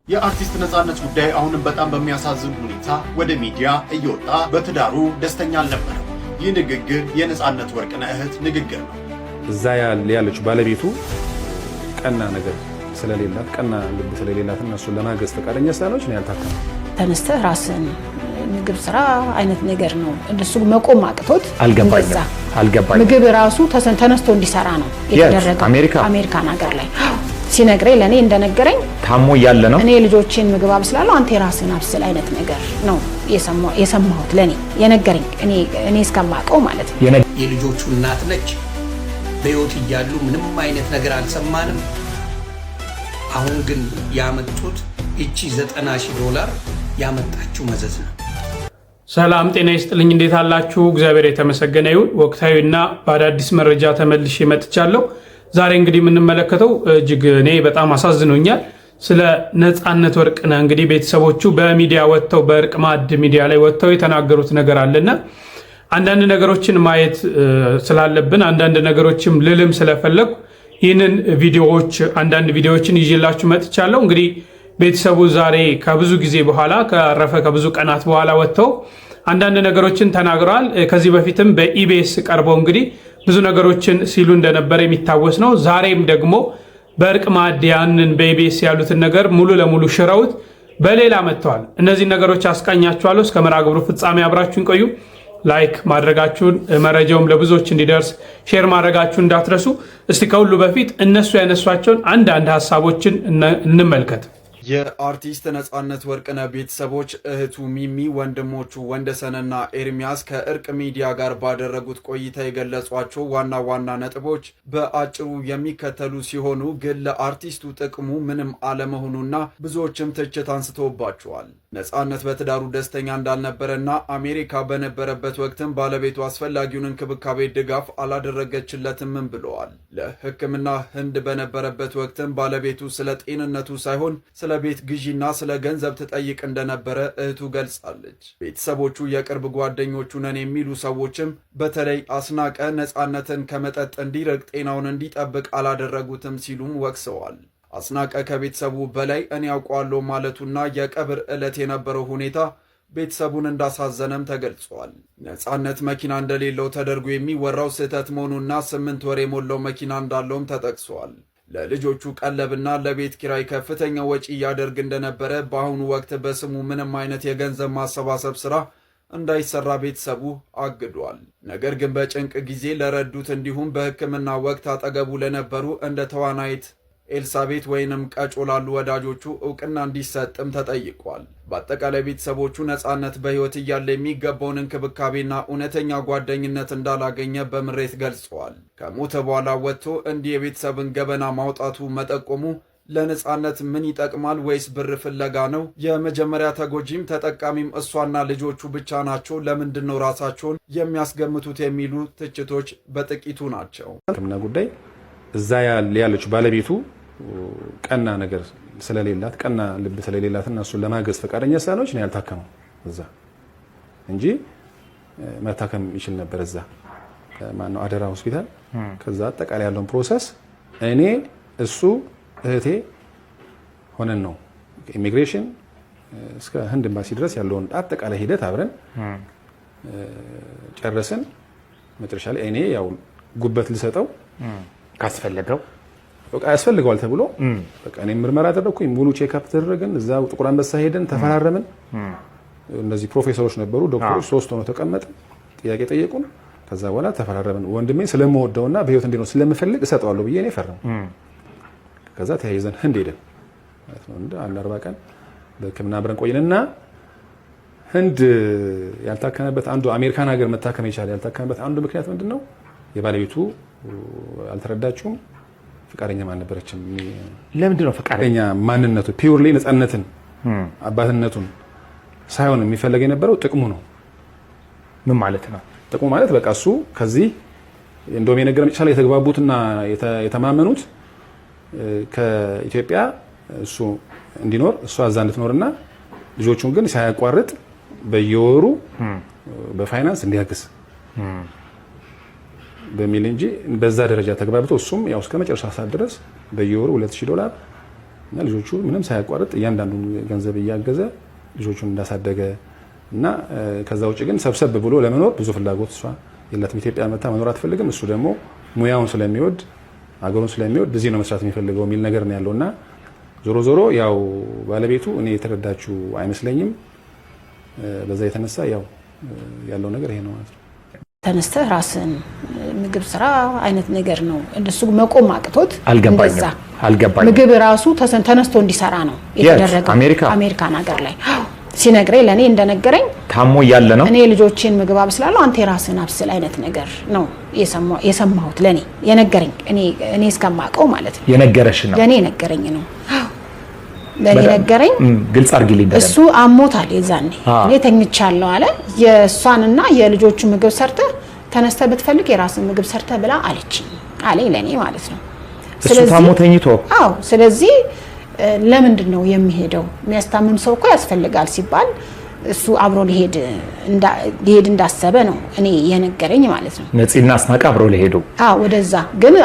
የአርቲስት ነጻነት ጉዳይ አሁንም በጣም በሚያሳዝን ሁኔታ ወደ ሚዲያ እየወጣ በትዳሩ ደስተኛ አልነበረም። ይህ ንግግር የነጻነት ወርቅነህ እህት ንግግር ነው። እዛ ያለችው ባለቤቱ ቀና ነገር ስለሌላት ቀና ልብ ስለሌላት እነሱን ለማገዝ ፈቃደኛ ስላልሆነች ነው ያልታከመ። ተነስተህ ራስን ምግብ ስራ አይነት ነገር ነው እሱ መቆም አቅቶት አልገባኝ ምግብ ራሱ ተነስቶ እንዲሰራ ነው የተደረገው። አሜሪካን ሀገር ላይ ሲነግረኝ ለኔ እንደነገረኝ ታሞ ያለ ነው እኔ ልጆችን ምግብ አብስላለሁ አንተ ራስን አብስል አይነት ነገር ነው የሰማሁት ለኔ የነገረኝ እኔ እስከማውቀው ማለት ነው። የልጆቹ እናት ነች። በህይወት እያሉ ምንም አይነት ነገር አልሰማንም። አሁን ግን ያመጡት እቺ $90,000 ያመጣችው መዘዝ ነው። ሰላም ጤና ይስጥልኝ። እንዴት አላችሁ? እግዚአብሔር የተመሰገነ ይሁን። ወቅታዊና በአዳዲስ መረጃ ተመልሼ መጥቻለሁ። ዛሬ እንግዲህ የምንመለከተው እጅግ እኔ በጣም አሳዝኖኛል። ስለ ነጻነት ወርቅነህ እንግዲህ ቤተሰቦቹ በሚዲያ ወጥተው በእርቅ ማዕድ ሚዲያ ላይ ወጥተው የተናገሩት ነገር አለና አንዳንድ ነገሮችን ማየት ስላለብን አንዳንድ ነገሮችም ልልም ስለፈለኩ ይህንን አንዳንድ ቪዲዮዎችን ይዤላችሁ መጥቻለሁ። እንግዲህ ቤተሰቡ ዛሬ ከብዙ ጊዜ በኋላ ካረፈ ከብዙ ቀናት በኋላ ወጥተው አንዳንድ ነገሮችን ተናግረዋል። ከዚህ በፊትም በኢቢኤስ ቀርበው እንግዲህ ብዙ ነገሮችን ሲሉ እንደነበረ የሚታወስ ነው። ዛሬም ደግሞ በእርቅ ማዕድ ያንን በኢቢኤስ ያሉትን ነገር ሙሉ ለሙሉ ሽረውት በሌላ መጥተዋል። እነዚህ ነገሮች አስቃኛችኋለሁ። እስከ መርሃ ግብሩ ፍጻሜ አብራችሁን ቆዩ። ላይክ ማድረጋችሁን መረጃውም ለብዙዎች እንዲደርስ ሼር ማድረጋችሁን እንዳትረሱ። እስቲ ከሁሉ በፊት እነሱ ያነሷቸውን አንዳንድ ሀሳቦችን እንመልከት። የአርቲስት ነጻነት ወርቅነህ ቤተሰቦች እህቱ ሚሚ፣ ወንድሞቹ ወንደሰንና ኤርሚያስ ከእርቅ ሚዲያ ጋር ባደረጉት ቆይታ የገለጿቸው ዋና ዋና ነጥቦች በአጭሩ የሚከተሉ ሲሆኑ ግን ለአርቲስቱ ጥቅሙ ምንም አለመሆኑና ብዙዎችም ትችት አንስተውባቸዋል። ነጻነት በትዳሩ ደስተኛ እንዳልነበረና አሜሪካ በነበረበት ወቅትም ባለቤቱ አስፈላጊውን እንክብካቤ ድጋፍ አላደረገችለትም ብለዋል። ለሕክምና ህንድ በነበረበት ወቅትም ባለቤቱ ስለ ጤንነቱ ሳይሆን ስለ ቤት ግዢና ስለ ገንዘብ ትጠይቅ እንደነበረ እህቱ ገልጻለች። ቤተሰቦቹ የቅርብ ጓደኞቹ ነን የሚሉ ሰዎችም በተለይ አስናቀ ነጻነትን ከመጠጥ እንዲርቅ ጤናውን እንዲጠብቅ አላደረጉትም ሲሉም ወቅሰዋል። አስናቀ ከቤተሰቡ በላይ እኔ ያውቀዋለሁ ማለቱና የቀብር ዕለት የነበረው ሁኔታ ቤተሰቡን እንዳሳዘነም ተገልጿል። ነጻነት መኪና እንደሌለው ተደርጎ የሚወራው ስህተት መሆኑና 8 ወር የሞላው መኪና እንዳለውም ተጠቅሷል። ለልጆቹ ቀለብና ለቤት ኪራይ ከፍተኛ ወጪ እያደርግ እንደነበረ፣ በአሁኑ ወቅት በስሙ ምንም አይነት የገንዘብ ማሰባሰብ ስራ እንዳይሰራ ቤተሰቡ አግዷል። ነገር ግን በጭንቅ ጊዜ ለረዱት እንዲሁም በሕክምና ወቅት አጠገቡ ለነበሩ እንደ ተዋናይት ኤልሳቤት ወይንም ቀጮ ላሉ ወዳጆቹ እውቅና እንዲሰጥም ተጠይቋል። በአጠቃላይ ቤተሰቦቹ ነጻነት በሕይወት እያለ የሚገባውን እንክብካቤና እውነተኛ ጓደኝነት እንዳላገኘ በምሬት ገልጸዋል። ከሞተ በኋላ ወጥቶ እንዲህ የቤተሰብን ገበና ማውጣቱ መጠቆሙ ለነጻነት ምን ይጠቅማል? ወይስ ብር ፍለጋ ነው? የመጀመሪያ ተጎጂም ተጠቃሚም እሷና ልጆቹ ብቻ ናቸው። ለምንድን ነው ራሳቸውን የሚያስገምቱት? የሚሉ ትችቶች በጥቂቱ ናቸው። ሕክምና ጉዳይ እዛ ያለችው ባለቤቱ ቀና ነገር ስለሌላት ቀና ልብ ስለሌላት እነሱን ለማገዝ ፈቃደኛ ስላልሆነች ነው ያልታከመው እዛ እንጂ መታከም ይችል ነበር። እዛ ማነው አደራ ሆስፒታል። ከዛ አጠቃላይ ያለውን ፕሮሰስ እኔ እሱ እህቴ ሆነን ነው ኢሚግሬሽን እስከ ህንድ ኤምባሲ ድረስ ያለውን አጠቃላይ ሂደት አብረን ጨረስን። መጨረሻ ላይ እኔ ያው ጉበት ልሰጠው ካስፈለገው በቃ ያስፈልገዋል ተብሎ በቃ እኔ ምርመራ አደረኩኝ። ሙሉ ቼክአፕ ተደረገን። እዛው ጥቁር አንበሳ ሄደን ተፈራረምን። እነዚህ ፕሮፌሰሮች ነበሩ፣ ዶክተሮች 3 ሆነው ተቀመጥን። ጥያቄ ጠየቁን። ከዛ በኋላ ተፈራረምን። ወንድሜ ስለምወደውና በህይወት እንዲኖር ስለምፈልግ እሰጠዋለሁ ብዬ እኔ ፈረም። ከዛ ተያይዘን ህንድ ሄደን ማለት ነው እንደ 40 ቀን በሕክምና አብረን ቆይንና ህንድ ያልታከመበት አንዱ አሜሪካን ሀገር መታከም ይቻላል ያልታከመበት አንዱ ምክንያት ምንድነው? የባለቤቱ አልተረዳችውም፣ ፍቃደኛ አልነበረችም። ለምንድን ነው ፍቃደኛ? ማንነቱ ፒውርሊ ነጻነትን አባትነቱን ሳይሆን የሚፈለግ የነበረው ጥቅሙ ነው። ምን ማለት ነው ጥቅሙ? ማለት በቃ እሱ ከዚህ እንደውም የነገረኝ ይችላል የተግባቡትና የተማመኑት ከኢትዮጵያ እሱ እንዲኖር እሷ እዛ እንድትኖርና ልጆቹን ግን ሳያቋርጥ በየወሩ በፋይናንስ እንዲያግዝ በሚል እንጂ በዛ ደረጃ ተግባብቶ እሱም ያው እስከ መጨረሻ ሰዓት ድረስ በየወሩ $2,000 እና ልጆቹ ምንም ሳያቋርጥ እያንዳንዱን ገንዘብ እያገዘ ልጆቹን እንዳሳደገ እና ከዛ ውጭ ግን ሰብሰብ ብሎ ለመኖር ብዙ ፍላጎት እሷ የላትም። ኢትዮጵያ መታ መኖር አትፈልግም። እሱ ደግሞ ሙያውን ስለሚወድ አገሩን ስለሚወድ እዚህ ነው መስራት የሚፈልገው የሚል ነገር ነው ያለውና ዞሮ ዞሮ ያው ባለቤቱ እኔ የተረዳችው አይመስለኝም። በዛ የተነሳ ያው ያለው ነገር ይሄ ነው ማለት ነው። ተነስተህ ራስን ምግብ ስራ አይነት ነገር ነው እንደሱ መቆም አቅቶት አልገባኝም። ምግብ ራሱ ተነስቶ እንዲሰራ ነው የተደረገው። አሜሪካን ሀገር ላይ ሲነግረኝ ለኔ እንደነገረኝ ታሞ ያለ ነው። እኔ ልጆችን ምግብ አብስላለሁ አንተ ራስን አብስል አይነት ነገር ነው የሰማሁት። ለኔ የነገረኝ እኔ እስከማውቀው ማለት ነው የነገረሽ ነው ለኔ የነገረኝ ነው ለኔ ነገረኝ። ግልጽ አድርጊልኝ። እሱ አሞታል የዛኔ እኔ ተኝቻለሁ አለ። የሷንና የልጆቹ ምግብ ሰርተህ ተነስተህ ብትፈልግ የራስን ምግብ ሰርተህ ብላ አለኝ ለኔ ማለት ነው። እሱ ታሞ ተኝቶ አዎ። ስለዚህ ለምንድን ነው የሚሄደው? የሚያስታምም ሰው እኮ ያስፈልጋል ሲባል እሱ አብሮ ሊሄድ እንዳሰበ ነው እኔ የነገረኝ ማለት ነው። ነፂና አስናቀ አብሮ ሊሄዱ ወደዛ ግን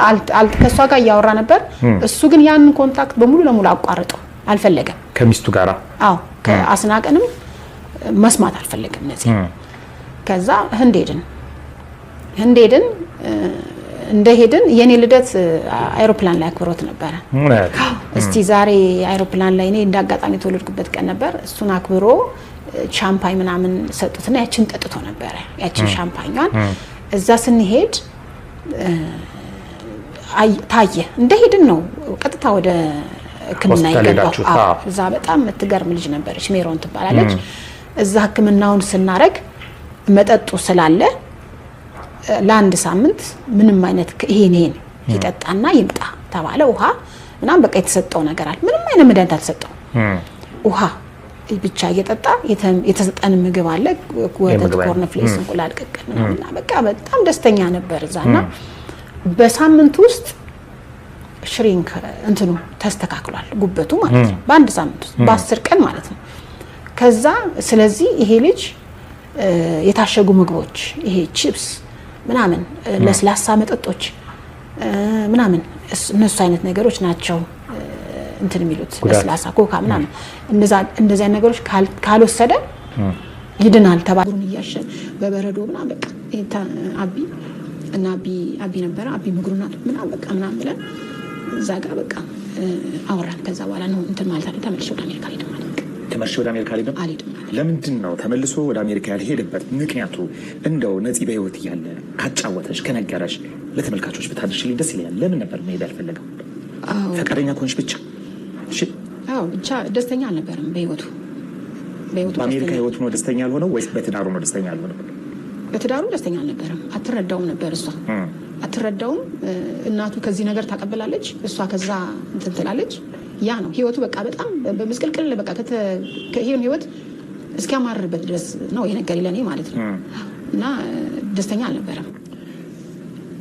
ከሷ ጋር እያወራ ነበር። እሱ ግን ያንን ኮንታክት በሙሉ ለሙሉ አቋርጠው አልፈለገም ከሚስቱ ጋር። ከአስናቀንም መስማት አልፈለገም ነፂ። ከዛ ህንድ ሄድን እንደሄድን የኔ ልደት አይሮፕላን ላይ አክብሮት ነበረ። እስቲ ዛሬ አይሮፕላን ላይ እኔ እንዳጋጣሚ የተወለድኩበት ቀን ነበር። እሱን አክብሮ ሻምፓኝ ምናምን ሰጡትና ያችን ጠጥቶ ነበረ። ያችን ሻምፓኛን እዛ ስንሄድ ታየ። እንደሄድን ነው ቀጥታ ወደ ሕክምና ይገባው። እዛ በጣም የምትገርም ልጅ ነበረች፣ ሜሮን ትባላለች። እዛ ሕክምናውን ስናረግ መጠጡ ስላለ ለአንድ ሳምንት ምንም አይነት ይሄን ይጠጣና ይምጣ ተባለ። ውሃ ምናምን በቃ የተሰጠው ነገር አለ። ምንም አይነት መድኃኒት አልተሰጠው። ውሃ ብቻ እየጠጣ የተሰጠን ምግብ አለ፣ ወተት፣ ኮርን ፍሌክስ፣ እንቁላል ቅቅል ምናምን። በቃ በጣም ደስተኛ ነበር እዛና በሳምንት ውስጥ ሽሪንክ እንትኑ ተስተካክሏል፣ ጉበቱ ማለት ነው። በአንድ ሳምንት ውስጥ በ10 ቀን ማለት ነው። ከዛ ስለዚህ ይሄ ልጅ የታሸጉ ምግቦች ይሄ ቺፕስ ምናምን ለስላሳ መጠጦች ምናምን እነሱ አይነት ነገሮች ናቸው እንትን የሚሉት ለስላሳ ኮካ ምናምን እንደዛ ነገሮች ካልወሰደ ይድናል ተባሉን እያሸ በበረዶ ምናምን በቃ አቢ ነበረ አቢ ምግሩና ምናምን በቃ ምናምን ብለን እዛ ጋር በቃ አወራን። ከዛ በኋላ ነው እንትን ማለት አለ ተመልሼ ወደ አሜሪካ ሄድን ማለት ነው። ተመልሼ ወደ አሜሪካ ሄድን። ለምንድን ነው ተመልሶ ወደ አሜሪካ ያልሄደበት ምክንያቱ? እንደው ነፂ በህይወት እያለ ካጫወተሽ ከነገረሽ ለተመልካቾች ብታድርሽልኝ ደስ ይለኛል። ለምን ነበር መሄድ ያልፈለገው? ፈቃደኛ ከሆንሽ ብቻ። እሺ። ብቻ ደስተኛ አልነበረም በህይወቱ። በአሜሪካ ህይወቱ ነው ደስተኛ ያልሆነው ወይስ በትዳሩ ነው ደስተኛ ያልሆነው? በትዳሩ ደስተኛ አልነበረም። አትረዳውም ነበር እሷ አትረዳውም። እናቱ ከዚህ ነገር ታቀበላለች፣ እሷ ከዛ እንትን ትላለች። ያ ነው ህይወቱ። በቃ በጣም በመስቀልቅል በቃ ከይሄን ህይወት እስኪያማርበት ድረስ ነው የነገር ለኔ ማለት ነው። እና ደስተኛ አልነበረም።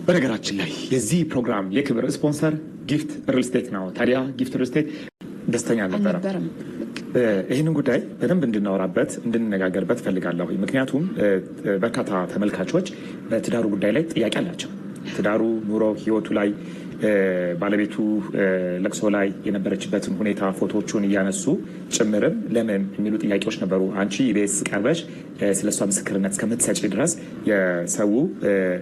በነገራችን ላይ የዚህ ፕሮግራም የክብር ስፖንሰር ጊፍት ሪል ስቴት ነው። ታዲያ ጊፍት ሪል ስቴት ደስተኛ አልነበረም። ይህንን ጉዳይ በደንብ እንድናወራበት እንድንነጋገርበት ፈልጋለሁ። ምክንያቱም በርካታ ተመልካቾች በትዳሩ ጉዳይ ላይ ጥያቄ አላቸው። ትዳሩ፣ ኑሮ፣ ህይወቱ ላይ ባለቤቱ ለቅሶ ላይ የነበረችበትን ሁኔታ ፎቶዎቹን እያነሱ ጭምርም ለምን የሚሉ ጥያቄዎች ነበሩ። አንቺ ኢቢኤስ ቀርበሽ ስለሷ ምስክርነት እስከምትሰጪ ድረስ የሰው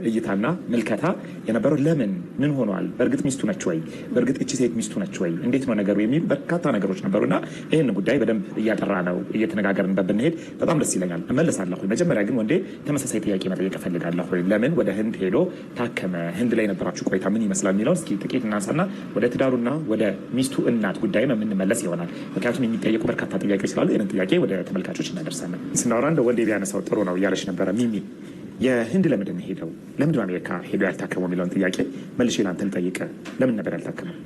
እይታና ምልከታ የነበረው ለምን ምን ሆኗል፣ በእርግጥ ሚስቱ ነች ወይ፣ በእርግጥ እቺ ሴት ሚስቱ ነች ወይ፣ እንዴት ነው ነገሩ የሚሉ በርካታ ነገሮች ነበሩና ይህን ጉዳይ በደንብ እያጠራ ነው እየተነጋገርንበት ብንሄድ በጣም ደስ ይለኛል። እመለሳለሁ። መጀመሪያ ግን ወንዴ ተመሳሳይ ጥያቄ መጠየቅ እፈልጋለሁ። ለምን ወደ ህንድ ሄዶ ታከመ? ህንድ ላይ የነበራችሁ ቆይታ ምን ይመስላል የሚለውን እስኪ ጥቂት እናንሳና ወደ ትዳሩና ወደ ሚስቱ እናት ጉዳይ የምንመለስ ይሆናል። ምክንያቱም የሚጠየቁ በርካታ ጥያቄዎች ስላሉ ይህንን ጥያቄ ወደ ተመልካቾች እናደርሳለን። ስናወራ እንደ ወንዴ ቢያነሳው ጥሩ ነው እያለች ነበረ ሚሚ። የህንድ ለምንድን ነው ሄደው ለምንድን አሜሪካ ሄዶ ያልታከመው የሚለውን ጥያቄ መልሼ ላንተ ልጠይቅ። ለምን ነበር ያልታከመው?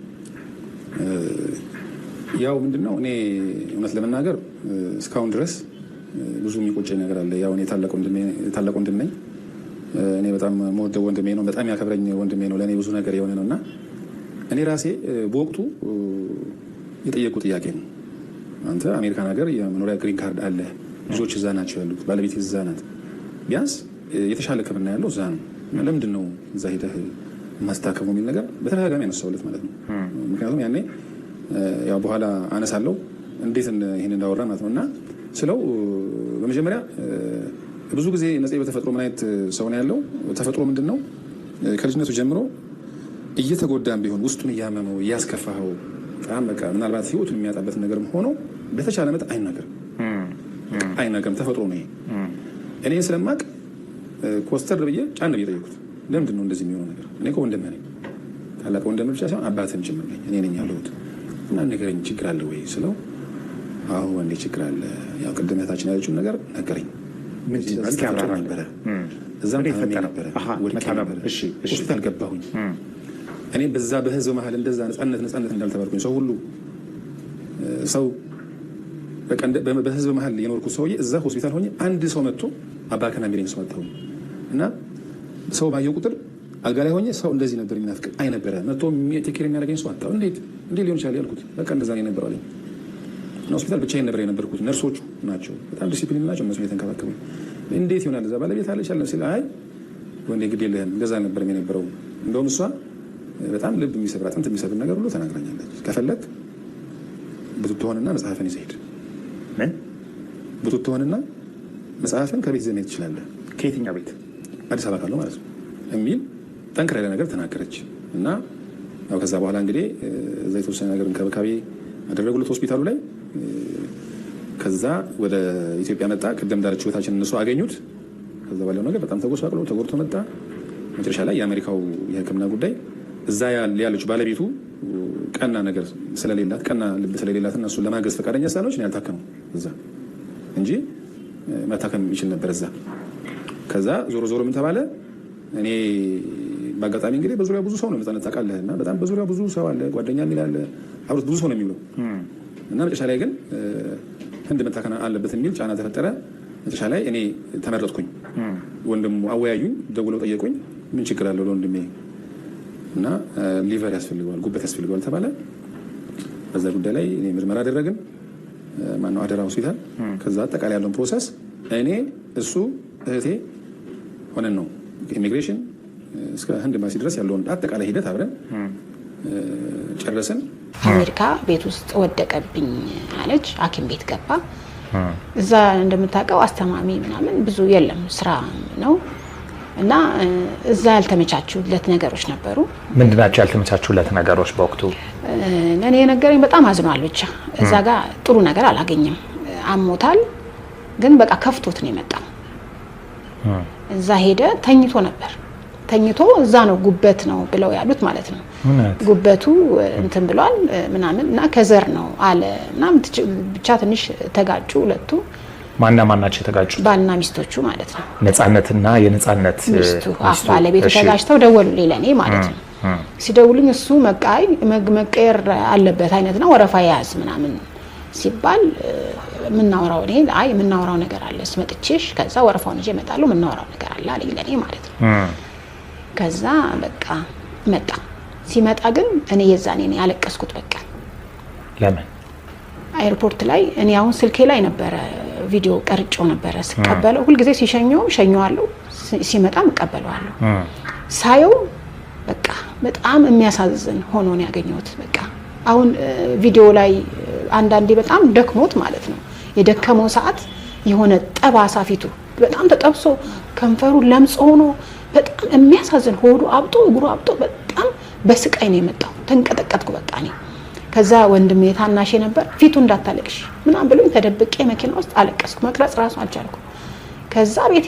ያው ምንድነው እኔ እውነት ለመናገር እስካሁን ድረስ ብዙ የሚቆጨኝ ነገር አለ። ያው እኔ ታላቅ ወንድሜ ነኝ። እኔ በጣም የምወደው ወንድሜ ነው። በጣም ያከብረኝ ወንድሜ ነው። ለእኔ ብዙ ነገር የሆነ ነው እና እኔ ራሴ በወቅቱ የጠየቁ ጥያቄ ነው። አንተ አሜሪካን ሀገር የመኖሪያ ግሪን ካርድ አለ፣ ልጆች እዛ ናቸው ያሉት፣ ባለቤት እዛ ናት፣ ቢያንስ የተሻለ ሕክምና ያለው እዛ ነው። ለምንድን ነው እዛ ሄደህ ማስታከሙ የሚል ነገር በተደጋጋሚ ያነሳሁለት ማለት ነው። ምክንያቱም ያኔ ያው በኋላ አነሳለሁ እንዴት ይሄን እንዳወራ ማለት ነውና ስለው በመጀመሪያ ብዙ ጊዜ ነፂ በተፈጥሮ ምን አይነት ሰው ነው ያለው? ተፈጥሮ ምንድነው? ከልጅነቱ ጀምሮ እየተጎዳም ቢሆን ውስጡን እያመመው እያስከፋው በጣም በቃ ምናልባት ህይወቱን የሚያጣበት ነገርም ሆኖ በተቻለ መጠን አይናገርም። ተፈጥሮ ነው ይሄ። እኔ ስለማቅ ኮስተር ብዬ ጫን ብዬ ጠየቁት፣ ለምንድን ነው እንደዚህ የሚሆነው ነገር? እኔ እኮ ወንድምህ ነኝ፣ ታላቅ ወንድምህ ብቻ ሳይሆን አባትህም ጭምር ነኝ፣ እኔ ነኝ ያለሁት እና ንገረኝ፣ ችግር አለ ወይ ስለው አዎ ወንዴ ችግር አለ። ያው ቅድም እህታችን ያለችውን ነገር ነገረኝ። እዛም ነበረ ሆስፒታል ገባሁኝ። እኔ በዛ በህዝብ መሀል እንደዛ ነፃነት እንዳልተባልኩኝ ሰው ሁሉ ሰው በቃ በህዝብ መሀል የኖርኩት ሰውዬ እዛ ሆስፒታል ሆኜ አንድ ሰው መጥቶ አባከና የሚለኝ ሰው አጣሁኝ እና ሰው ባየው ቁጥር አልጋ ላይ ሆኜ ሰው እንደዚህ ነበር የሚናፍቅ አይነበረ መጥቶ ቴኬር የሚያደርገኝ ሰው አጣሁ። እንዴት ሊሆን ይችላል ያልኩት። በቃ እንደዛ ነው የነበረው አለኝ። እና ሆስፒታል ብቻዬን ነበር የነበርኩት። ነርሶቹ ናቸው በጣም ዲሲፕሊን ናቸው፣ እነሱ የተንከባከቡ። እንዴት ይሆናል እዛ ባለቤት አለች አለ ሲል አይ ወንዴ ግድ የለህም እንደዛ ነበር የነበረው። እንደውም እሷ በጣም ልብ የሚሰብር አጥንት የሚሰብር ነገር ሁሉ ተናግራኛለች። ከፈለግ ብትሆንና መጽሐፍን ይዘህ ሂድ። ምን ብትሆንና መጽሐፍን ከቤት ይዘህ መሄድ ትችላለህ። ከየትኛው ቤት? አዲስ አበባ ካለው ማለት ነው የሚል ጠንክር ያለ ነገር ተናገረች። እና ያው ከዛ በኋላ እንግዲህ እዛ የተወሰነ ነገር እንክብካቤ አደረጉለት ሆስፒታሉ ላይ። ከዛ ወደ ኢትዮጵያ መጣ። ቅድም ዳርቻ ህይወታችን እነሱ አገኙት። ከዛ ባለው ነገር በጣም ተጎሳቅሎ ተጎድቶ መጣ። መጨረሻ ላይ የአሜሪካው የሕክምና ጉዳይ እዛ ያለችው ባለቤቱ ቀና ነገር ስለሌላት ቀና ልብ ስለሌላት እነሱ ለማገዝ ፈቃደኛ ስላልሆነች ነው ያልታከመው እዛ እንጂ መታከም ይችል ነበር እዛ። ከዛ ዞሮ ምን ተባለ? እኔ በአጋጣሚ እንግዲህ በዙሪያ ብዙ ሰው ነው ነፃነት ታውቃለህ፣ እና በጣም በዙሪያ ብዙ ሰው አለ፣ ጓደኛ የሚል አለ፣ አብሮት ብዙ ሰው ነው የሚውለው። እና መጨረሻ ላይ ግን ህንድ መታከም አለበት የሚል ጫና ተፈጠረ። መጨረሻ ላይ እኔ ተመረጥኩኝ። ወንድሙ አወያዩኝ፣ ደውለው ጠየቁኝ፣ ምን ችግር አለው ለወንድሜ እና ሊቨር ያስፈልገዋል ጉበት ያስፈልገዋል ተባለ። በዛ ጉዳይ ላይ እኔ ምርመራ አደረግን። ማነው አደራ ሆስፒታል። ከዛ አጠቃላይ ያለውን ፕሮሰስ እኔ እሱ እህቴ ሆነን ነው ኢሚግሬሽን እስከ ህንድ ኤምባሲ ድረስ ያለውን አጠቃላይ ሂደት አብረን ጨረስን። አሜሪካ ቤት ውስጥ ወደቀብኝ አለች። ሐኪም ቤት ገባ። እዛ እንደምታውቀው አስተማሚ ምናምን ብዙ የለም፣ ስራ ነው እና እዛ ያልተመቻቹለት ነገሮች ነበሩ። ምንድናቸው ያልተመቻቹለት ነገሮች? በወቅቱ ለኔ የነገረኝ በጣም አዝኗል። ብቻ እዛ ጋር ጥሩ ነገር አላገኘም። አሞታል፣ ግን በቃ ከፍቶት ነው የመጣው። እዛ ሄደ፣ ተኝቶ ነበር። ተኝቶ እዛ ነው ጉበት ነው ብለው ያሉት ማለት ነው። ጉበቱ እንትን ብሏል ምናምን እና ከዘር ነው አለ እና ብቻ ትንሽ ተጋጩ ሁለቱ። ማናቸው የተጋጩ? ባልና ሚስቶቹ ማለት ነው። ነፃነትና የነፃነት ሚስቱ ባለቤቱ ተጋጭተው ደወሉልኝ ለኔ ማለት ነው። ሲደውሉኝ እሱ መቀየር አለበት አይነት ነው፣ ወረፋ ያዝ ምናምን ሲባል የምናወራው ነገር አለ ስመጥቼሽ ከዛ ወረፋውን ይዤ እመጣለሁ የምናወራው ነገር አለ አለኝ ለኔ ማለት ነው። ከዛ በቃ መጣ። ሲመጣ ግን እኔ የዛኔ ነው ያለቀስኩት። በቃ ለምን? ኤርፖርት ላይ እኔ አሁን ስልኬ ላይ ነበረ ቪዲዮ ቀርጬው ነበረ ስቀበለው፣ ሁልጊዜ ሲሸኘውም ሸኘዋለሁ፣ ሲመጣም እቀበለዋለሁ። ሳየው በቃ በጣም የሚያሳዝን ሆኖ ነው ያገኘሁት። በቃ አሁን ቪዲዮ ላይ አንዳንዴ በጣም ደክሞት ማለት ነው የደከመው ሰዓት የሆነ ጠባሳ ፊቱ በጣም ተጠብሶ ከንፈሩ ለምጽ ሆኖ በጣም የሚያሳዝን ሆዱ አብጦ እግሩ አብጦ በጣም በስቃይ ነው የመጣው። ተንቀጠቀጥኩ በቃ እኔ። ከዛ ወንድሜ ታናሽ ነበር፣ ፊቱ እንዳታለቅሽ ምናምን ብሎኝ ተደብቄ መኪና ውስጥ አለቀስኩ። መቅረጽ ራሱ አልቻልኩ። ከዛ ቤት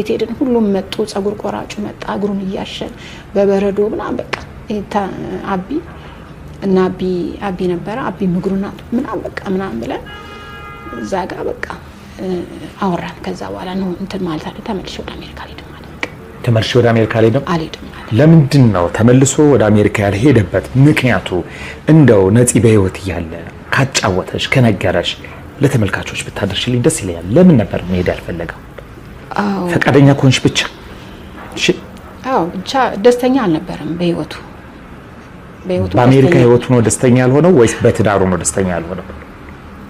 ሄድን። ሁሉም መጡ። ጸጉር ቆራጩ መጣ፣ እግሩን እያሸን በበረዶ ምናምን በቃ አቢ እና አቢ ነበረ። አቢ ምግሩና ምናምን በቃ ምናምን ብለን እዛ ጋር በቃ አወራን። ከዛ በኋላ ነው እንትን ማለት አለ ተመልሼ ወደ አሜሪካ አልሄድም ማለት ነው። ተመልሼ ወደ አሜሪካ አልሄድም። ለምንድን ነው ተመልሶ ወደ አሜሪካ ያልሄደበት ምክንያቱ? እንደው ነፂ በህይወት እያለ ካጫወተሽ ከነገረሽ ለተመልካቾች ብታደርሽልኝ ደስ ይለኛል። ለምን ነበር መሄድ ያልፈለገው? ፈቃደኛ ኮንሽ ብቻ? እሺ። ብቻ ደስተኛ አልነበረም በህይወቱ። በአሜሪካ ህይወቱ ነው ደስተኛ ያልሆነው ወይስ በትዳሩ ነው ደስተኛ ያልሆነው?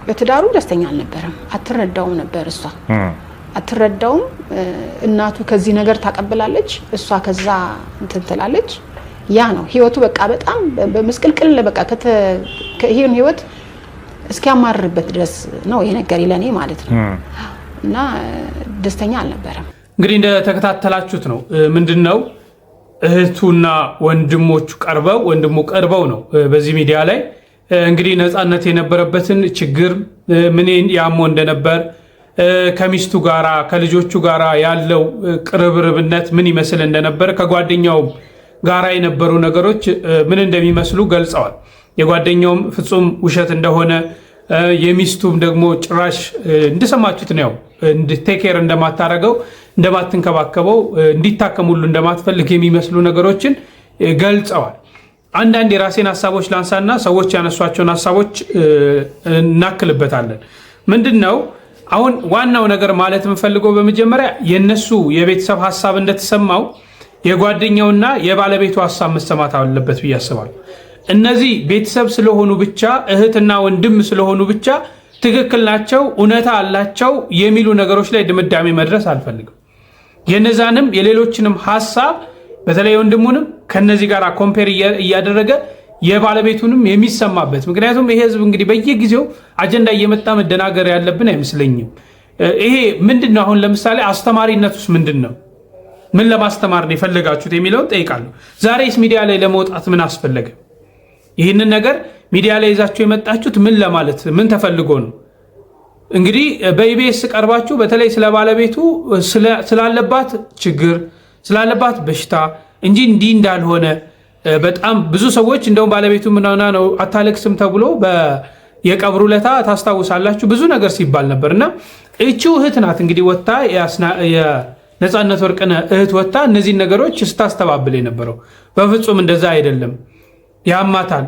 በትዳሩ ደስተኛ አልነበረም። አትረዳውም ነበር እሷ አትረዳውም። እናቱ ከዚህ ነገር ታቀብላለች፣ እሷ ከዛ እንትን ትላለች። ያ ነው ህይወቱ። በቃ በጣም በመስቀልቅል በቃ ይሄን ህይወት እስኪያማርበት ድረስ ነው ይሄ ነገር ይለኔ ማለት ነው። እና ደስተኛ አልነበረም። እንግዲህ እንደተከታተላችሁት ነው ምንድነው እህቱና ወንድሞቹ ቀርበው ነው በዚህ ሚዲያ ላይ እንግዲህ ነፃነት የነበረበትን ችግር ምን ያሞ እንደነበር ከሚስቱ ጋራ ከልጆቹ ጋራ ያለው ቅርብርብነት ምን ይመስል እንደነበር ከጓደኛው ጋራ የነበሩ ነገሮች ምን እንደሚመስሉ ገልጸዋል። የጓደኛውም ፍጹም ውሸት እንደሆነ የሚስቱም ደግሞ ጭራሽ እንደሰማችሁት ነው ቴኬር እንደማታረገው እንደማትንከባከበው እንዲታከም ሁሉ እንደማትፈልግ የሚመስሉ ነገሮችን ገልጸዋል። አንዳንድ የራሴን ሐሳቦች ላንሳና ሰዎች ያነሷቸውን ሐሳቦች እናክልበታለን። ምንድነው አሁን ዋናው ነገር ማለት የምፈልገው በመጀመሪያ የነሱ የቤተሰብ ሐሳብ እንደተሰማው የጓደኛውና የባለቤቱ ሐሳብ መሰማት አለበት ብዬ አስባለሁ። እነዚህ ቤተሰብ ስለሆኑ ብቻ እህትና ወንድም ስለሆኑ ብቻ ትክክል ናቸው እውነታ አላቸው የሚሉ ነገሮች ላይ ድምዳሜ መድረስ አልፈልግም። የነዛንም የሌሎችንም ሐሳብ በተለይ ወንድሙንም ከነዚህ ጋር ኮምፔር እያደረገ የባለቤቱንም የሚሰማበት ምክንያቱም ይሄ ህዝብ እንግዲህ በየጊዜው አጀንዳ እየመጣ መደናገር ያለብን አይመስለኝም። ይሄ ምንድነው አሁን ለምሳሌ አስተማሪነቱስ ምንድነው? ምን ለማስተማር ነው የፈለጋችሁት የሚለውን ጠይቃለሁ። ዛሬስ ሚዲያ ላይ ለመውጣት ምን አስፈለገ? ይህንን ነገር ሚዲያ ላይ ይዛችሁ የመጣችሁት ምን ለማለት ምን ተፈልጎ ነው? እንግዲህ በኢቢኤስ ቀርባችሁ በተለይ ስለ ባለቤቱ ስላለባት ችግር ስላለባት በሽታ እንጂ እንዲህ እንዳልሆነ በጣም ብዙ ሰዎች እንደውም ባለቤቱ ምናና ነው አታለቅስም ተብሎ የቀብሩ ለታ ታስታውሳላችሁ ብዙ ነገር ሲባል ነበርና እቺው እህት ናት እንግዲህ ወጣ የነፃነት ወርቅነህ እህት ወጣ እነዚህ ነገሮች ስታስተባብል የነበረው በፍጹም እንደዛ አይደለም ያማታል።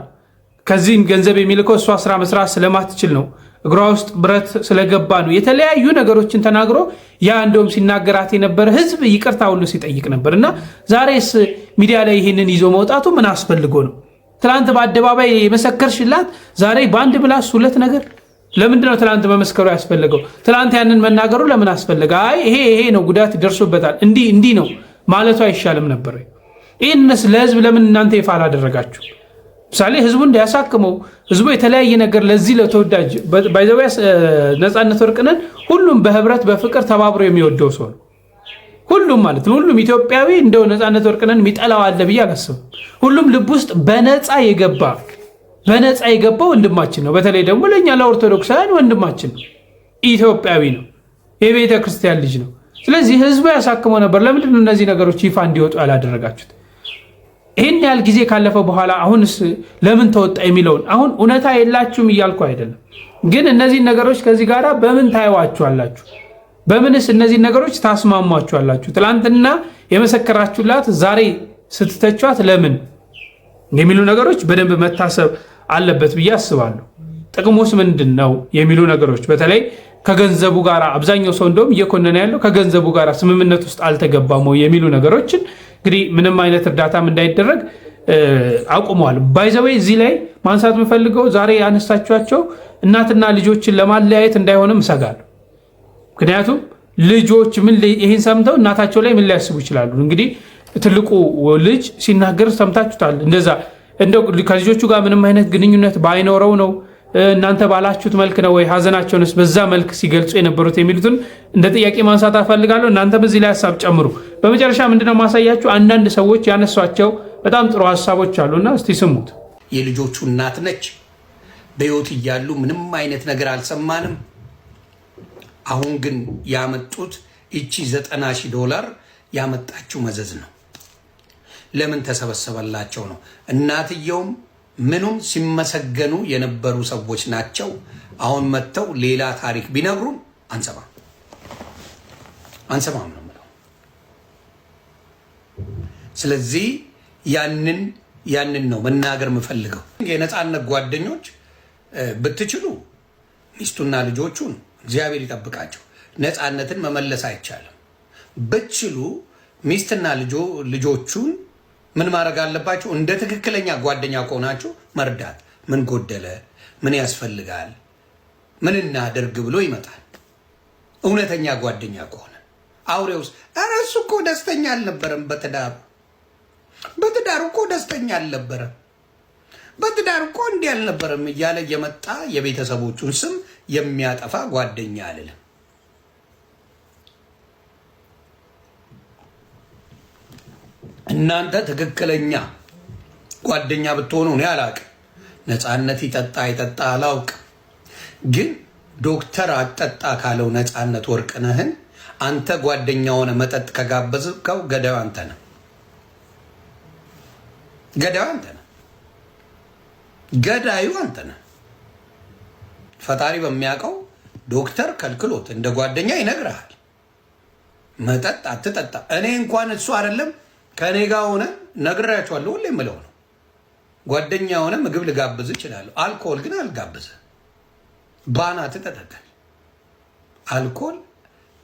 ከዚህም ገንዘብ የሚልከው እሷ ስራ መስራት ስለማትችል ነው እግሯ ውስጥ ብረት ስለገባ ነው የተለያዩ ነገሮችን ተናግሮ ያ እንደውም ሲናገራት የነበረ ህዝብ ይቅርታ ሁሉ ሲጠይቅ ነበርና ዛሬስ ሚዲያ ላይ ይሄንን ይዞ መውጣቱ ምን አስፈልጎ ነው? ትላንት በአደባባይ የመሰከርሽላት ዛሬ በአንድ ምላስ ሁለት ነገር ለምንድነው ትላንት መመስከሩ ያስፈልገው? ትላንት ያንን መናገሩ ለምን አስፈልገ? አይ ይሄ ነው ጉዳት ደርሶበታል እንዲህ ነው ማለቱ አይሻልም ነበር? ይሄንስ ለህዝብ ለምን እናንተ ይፋ አላደረጋችሁ? ምሳሌ ህዝቡ እንዲያሳክመው ህዝቡ የተለያየ ነገር ለዚህ ለተወዳጅ ባይዘው ነፃነት ወርቅነህን ሁሉም በህብረት በፍቅር ተባብሮ የሚወደው ሰው ነው። ሁሉም ማለት ነው ሁሉም ኢትዮጵያዊ እንደው ነፃነት ወርቅነህን የሚጠላው አለ ብዬ አላስብም። ሁሉም ልብ ውስጥ በነፃ የገባ ወንድማችን ነው። በተለይ ደግሞ ለኛ ለኦርቶዶክሳውያን ወንድማችን ነው። ኢትዮጵያዊ ነው። የቤተ ክርስቲያን ልጅ ነው። ስለዚህ ህዝቡ ያሳክመው ነበር። ለምንድን ነው እነዚህ ነገሮች ይፋ እንዲወጡ ያላደረጋችሁት? ይህን ያህል ጊዜ ካለፈ በኋላ አሁንስ ለምን ተወጣ የሚለውን አሁን እውነታ የላችሁም እያልኩ አይደለም፣ ግን እነዚህ ነገሮች ከዚህ ጋር በምን ታይዋችኋላችሁ? በምንስ እነዚህ ነገሮች ታስማሟችኋላችሁ? ትላንትና የመሰከራችሁላት ዛሬ ስትተቿት ለምን የሚሉ ነገሮች በደንብ መታሰብ አለበት ብዬ አስባለሁ። ጥቅሙስ ምንድን ነው የሚሉ ነገሮች በተለይ ከገንዘቡ ጋር አብዛኛው ሰው እንደውም እየኮነነ ያለው ከገንዘቡ ጋር ስምምነት ውስጥ አልተገባም የሚሉ ነገሮችን እንግዲህ ምንም አይነት እርዳታም እንዳይደረግ አቁመዋል። ባይዘዌ እዚህ ላይ ማንሳት የምፈልገው ዛሬ ያነሳችኋቸው እናትና ልጆችን ለማለያየት እንዳይሆንም እሰጋለሁ። ምክንያቱም ልጆች ይህን ሰምተው እናታቸው ላይ ምን ሊያስቡ ይችላሉ? እንግዲህ ትልቁ ልጅ ሲናገር ሰምታችሁታል። እንደዛ እንደው ከልጆቹ ጋር ምንም አይነት ግንኙነት ባይኖረው ነው እናንተ ባላችሁት መልክ ነው ወይ ሀዘናቸውንስ በዛ መልክ ሲገልጹ የነበሩት የሚሉትን እንደ ጥያቄ ማንሳት አፈልጋለሁ። እናንተ በዚህ ላይ ሀሳብ ጨምሩ። በመጨረሻ ምንድነው ማሳያችሁ አንዳንድ ሰዎች ያነሷቸው በጣም ጥሩ ሀሳቦች አሉና እስቲ ስሙት። የልጆቹ እናት ነች። በህይወት እያሉ ምንም አይነት ነገር አልሰማንም። አሁን ግን ያመጡት እቺ $90,000 ያመጣችው መዘዝ ነው። ለምን ተሰበሰበላቸው ነው። እናትየውም ምኑም ሲመሰገኑ የነበሩ ሰዎች ናቸው። አሁን መጥተው ሌላ ታሪክ ቢነግሩን አንሰማም ነው የምለው። ስለዚህ ያንን ነው መናገር የምፈልገው። የነፃነት ጓደኞች ብትችሉ ሚስቱና ልጆቹን እግዚአብሔር ይጠብቃቸው። ነፃነትን መመለስ አይቻልም። ብትችሉ ሚስትና ልጆቹን ምን ማድረግ አለባቸው? እንደ ትክክለኛ ጓደኛ ከሆናችሁ መርዳት። ምን ጎደለ፣ ምን ያስፈልጋል፣ ምን እናደርግ ብሎ ይመጣል። እውነተኛ ጓደኛ ከሆነ አውሬውስ እሱ እኮ ደስተኛ አልነበረም በትዳሩ በትዳር እኮ ደስተኛ አልነበረም፣ በትዳር እኮ እንዲህ አልነበረም እያለ የመጣ የቤተሰቦቹን ስም የሚያጠፋ ጓደኛ አልልም። እናንተ ትክክለኛ ጓደኛ ብትሆኑ ነው አላውቅም። ነፃነት ይጠጣ አይጠጣ አላውቅም። ግን ዶክተር አጠጣ ካለው ነፃነት ወርቅነህን አንተ ጓደኛ ሆነ መጠጥ ከጋበዝከው ገዳዩ አንተ ነህ። ገዳዩ አንተ ነህ። ገዳዩ አንተ ነህ። ፈጣሪ በሚያውቀው ዶክተር ከልክሎት እንደ ጓደኛ ይነግርሃል። መጠጥ አትጠጣ። እኔ እንኳን እሱ አይደለም ከኔ ጋር ሆነ ነግራቸዋለሁ። ሁሌ የምለው ነው ጓደኛ ሆነ ምግብ ልጋብዝ እችላለሁ። አልኮል ግን አልጋብዝ። ባናት ተጠቀም። አልኮል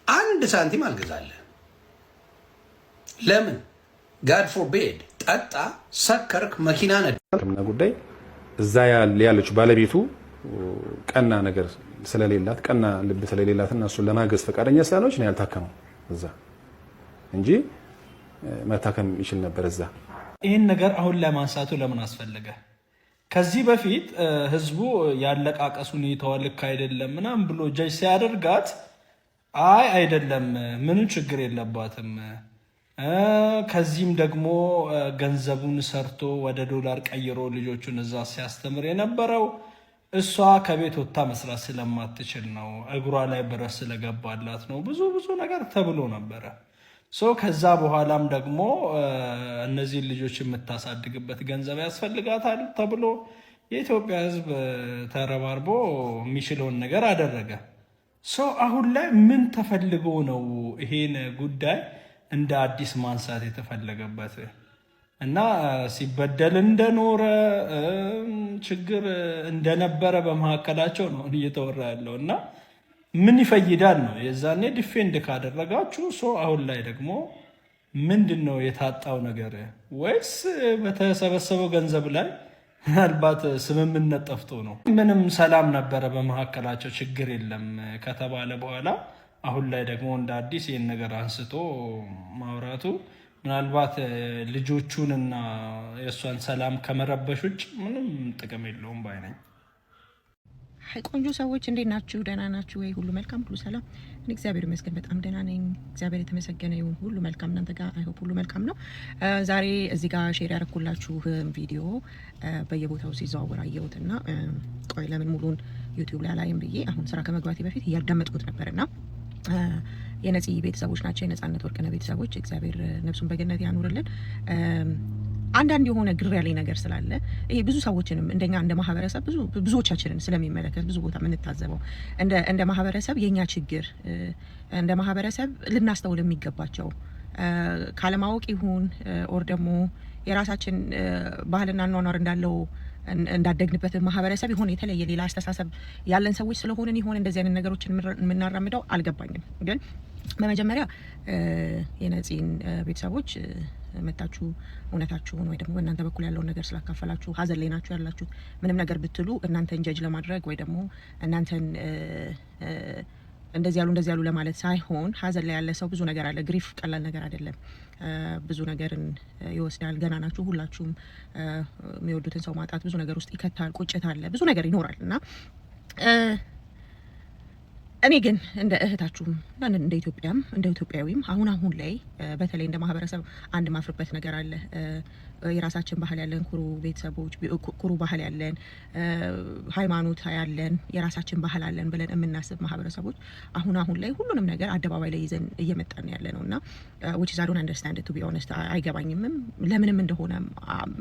አንድ ሳንቲም አልገዛለህ። ለምን? ጋድ ፎርቤድ። ጠጣ፣ ሰከርክ፣ መኪና ነዳ ጉዳይ እዛ ያለች ባለቤቱ ቀና ነገር ስለሌላት ቀና ልብ ስለሌላት እና እሱን ለማገዝ ፈቃደኛ ስላልሆነች ነው ያልታከመው እዛ እንጂ መታከም ይችል ነበር እዛ። ይህን ነገር አሁን ለማንሳቱ ለምን አስፈለገ? ከዚህ በፊት ህዝቡ ያለቃቀሱ ሁኔታዋ ልክ አይደለም ምናምን ብሎ ጀጅ ሲያደርጋት አይ አይደለም ምንም ችግር የለባትም፣ ከዚህም ደግሞ ገንዘቡን ሰርቶ ወደ ዶላር ቀይሮ ልጆቹን እዛ ሲያስተምር የነበረው እሷ ከቤት ወጥታ መስራት ስለማትችል ነው፣ እግሯ ላይ ብረት ስለገባላት ነው፣ ብዙ ነገር ተብሎ ነበረ። ከዛ በኋላም ደግሞ እነዚህን ልጆች የምታሳድግበት ገንዘብ ያስፈልጋታል ተብሎ የኢትዮጵያ ህዝብ ተረባርቦ የሚችለውን ነገር አደረገ። አሁን ላይ ምን ተፈልጎ ነው ይሄን ጉዳይ እንደ አዲስ ማንሳት የተፈለገበት? እና ሲበደል እንደኖረ ችግር እንደነበረ በመካከላቸው ነው እየተወራ ያለው እና ምን ይፈይዳል ነው የዛኔ ዲፌንድ ካደረጋችሁ አሁን ላይ ደግሞ ምንድን ነው የታጣው ነገር? ወይስ በተሰበሰበው ገንዘብ ላይ ምናልባት ስምምነት ጠፍቶ ነው? ምንም ሰላም ነበረ በመካከላቸው ችግር የለም ከተባለ በኋላ አሁን ላይ ደግሞ እንደ አዲስ ይህን ነገር አንስቶ ማውራቱ ምናልባት ልጆቹንና የእሷን ሰላም ከመረበሽ ውጭ ምንም ጥቅም የለውም ባይ ነኝ። ቆንጆ ሰዎች እንዴት ናችሁ? ደህና ናችሁ ወይ? ሁሉ መልካም፣ ሁሉ ሰላም። እኔ እግዚአብሔር ይመስገን በጣም ደህና ነኝ። እግዚአብሔር የተመሰገነ ይሁን። ሁሉ መልካም፣ እናንተ ጋር አይሆን ሁሉ መልካም ነው። ዛሬ እዚህ ጋር ሼር ያደረኩላችሁ ቪዲዮ በየቦታው ሲዘዋወር አየሁትና ቆይ ለምን ሙሉን ዩቲዩብ ላይ አላይም ብዬ አሁን ስራ ከመግባቴ በፊት እያዳመጥኩት ነበርና የነፂ ቤተሰቦች ናቸው፣ የነፃነት ወርቅነህ ቤተሰቦች። እግዚአብሔር ነፍሱን በገነት ያኑርልን። አንዳንድ የሆነ ግር ያለኝ ነገር ስላለ ይሄ ብዙ ሰዎችንም እንደኛ እንደ ማህበረሰብ ብዙዎቻችንን ስለሚመለከት ብዙ ቦታ የምንታዘበው እንደ ማህበረሰብ የኛ ችግር እንደ ማህበረሰብ ልናስተውል የሚገባቸው ካለማወቅ ይሁን ኦር ደግሞ የራሳችን ባህልና ኗኗር እንዳለው እንዳደግንበት ማህበረሰብ ይሆን የተለየ ሌላ አስተሳሰብ ያለን ሰዎች ስለሆነን ይሆን እንደዚህ አይነት ነገሮችን የምናራምደው አልገባኝም። ግን በመጀመሪያ የነፂን ቤተሰቦች መታችሁ እውነታችሁን ወይ ደግሞ እናንተ በኩል ያለውን ነገር ስላካፈላችሁ ሀዘን ላይ ናችሁ ያላችሁ ምንም ነገር ብትሉ እናንተን ጀጅ ለማድረግ ወይ ደግሞ እናንተን እንደዚህ ያሉ ለማለት ሳይሆን ሀዘን ላይ ያለ ሰው ብዙ ነገር አለ። ግሪፍ ቀላል ነገር አይደለም። ብዙ ነገርን ይወስዳል። ገና ናችሁ ሁላችሁም። የሚወዱትን ሰው ማጣት ብዙ ነገር ውስጥ ይከታል። ቁጭት አለ፣ ብዙ ነገር ይኖራል እና እኔ ግን እንደ እህታችሁም እንደ ኢትዮጵያም እንደ ኢትዮጵያዊም አሁን ላይ በተለይ እንደ ማህበረሰብ አንድ ማፍርበት ነገር አለ። የራሳችን ባህል ያለን ኩሩ ቤተሰቦች፣ ኩሩ ባህል ያለን ሃይማኖት ያለን የራሳችን ባህል አለን ብለን የምናስብ ማህበረሰቦች አሁን ላይ ሁሉንም ነገር አደባባይ ላይ ይዘን እየመጣን ያለ ነውና which is I don't understand it to be honest አይገባኝም ለምንም እንደሆነ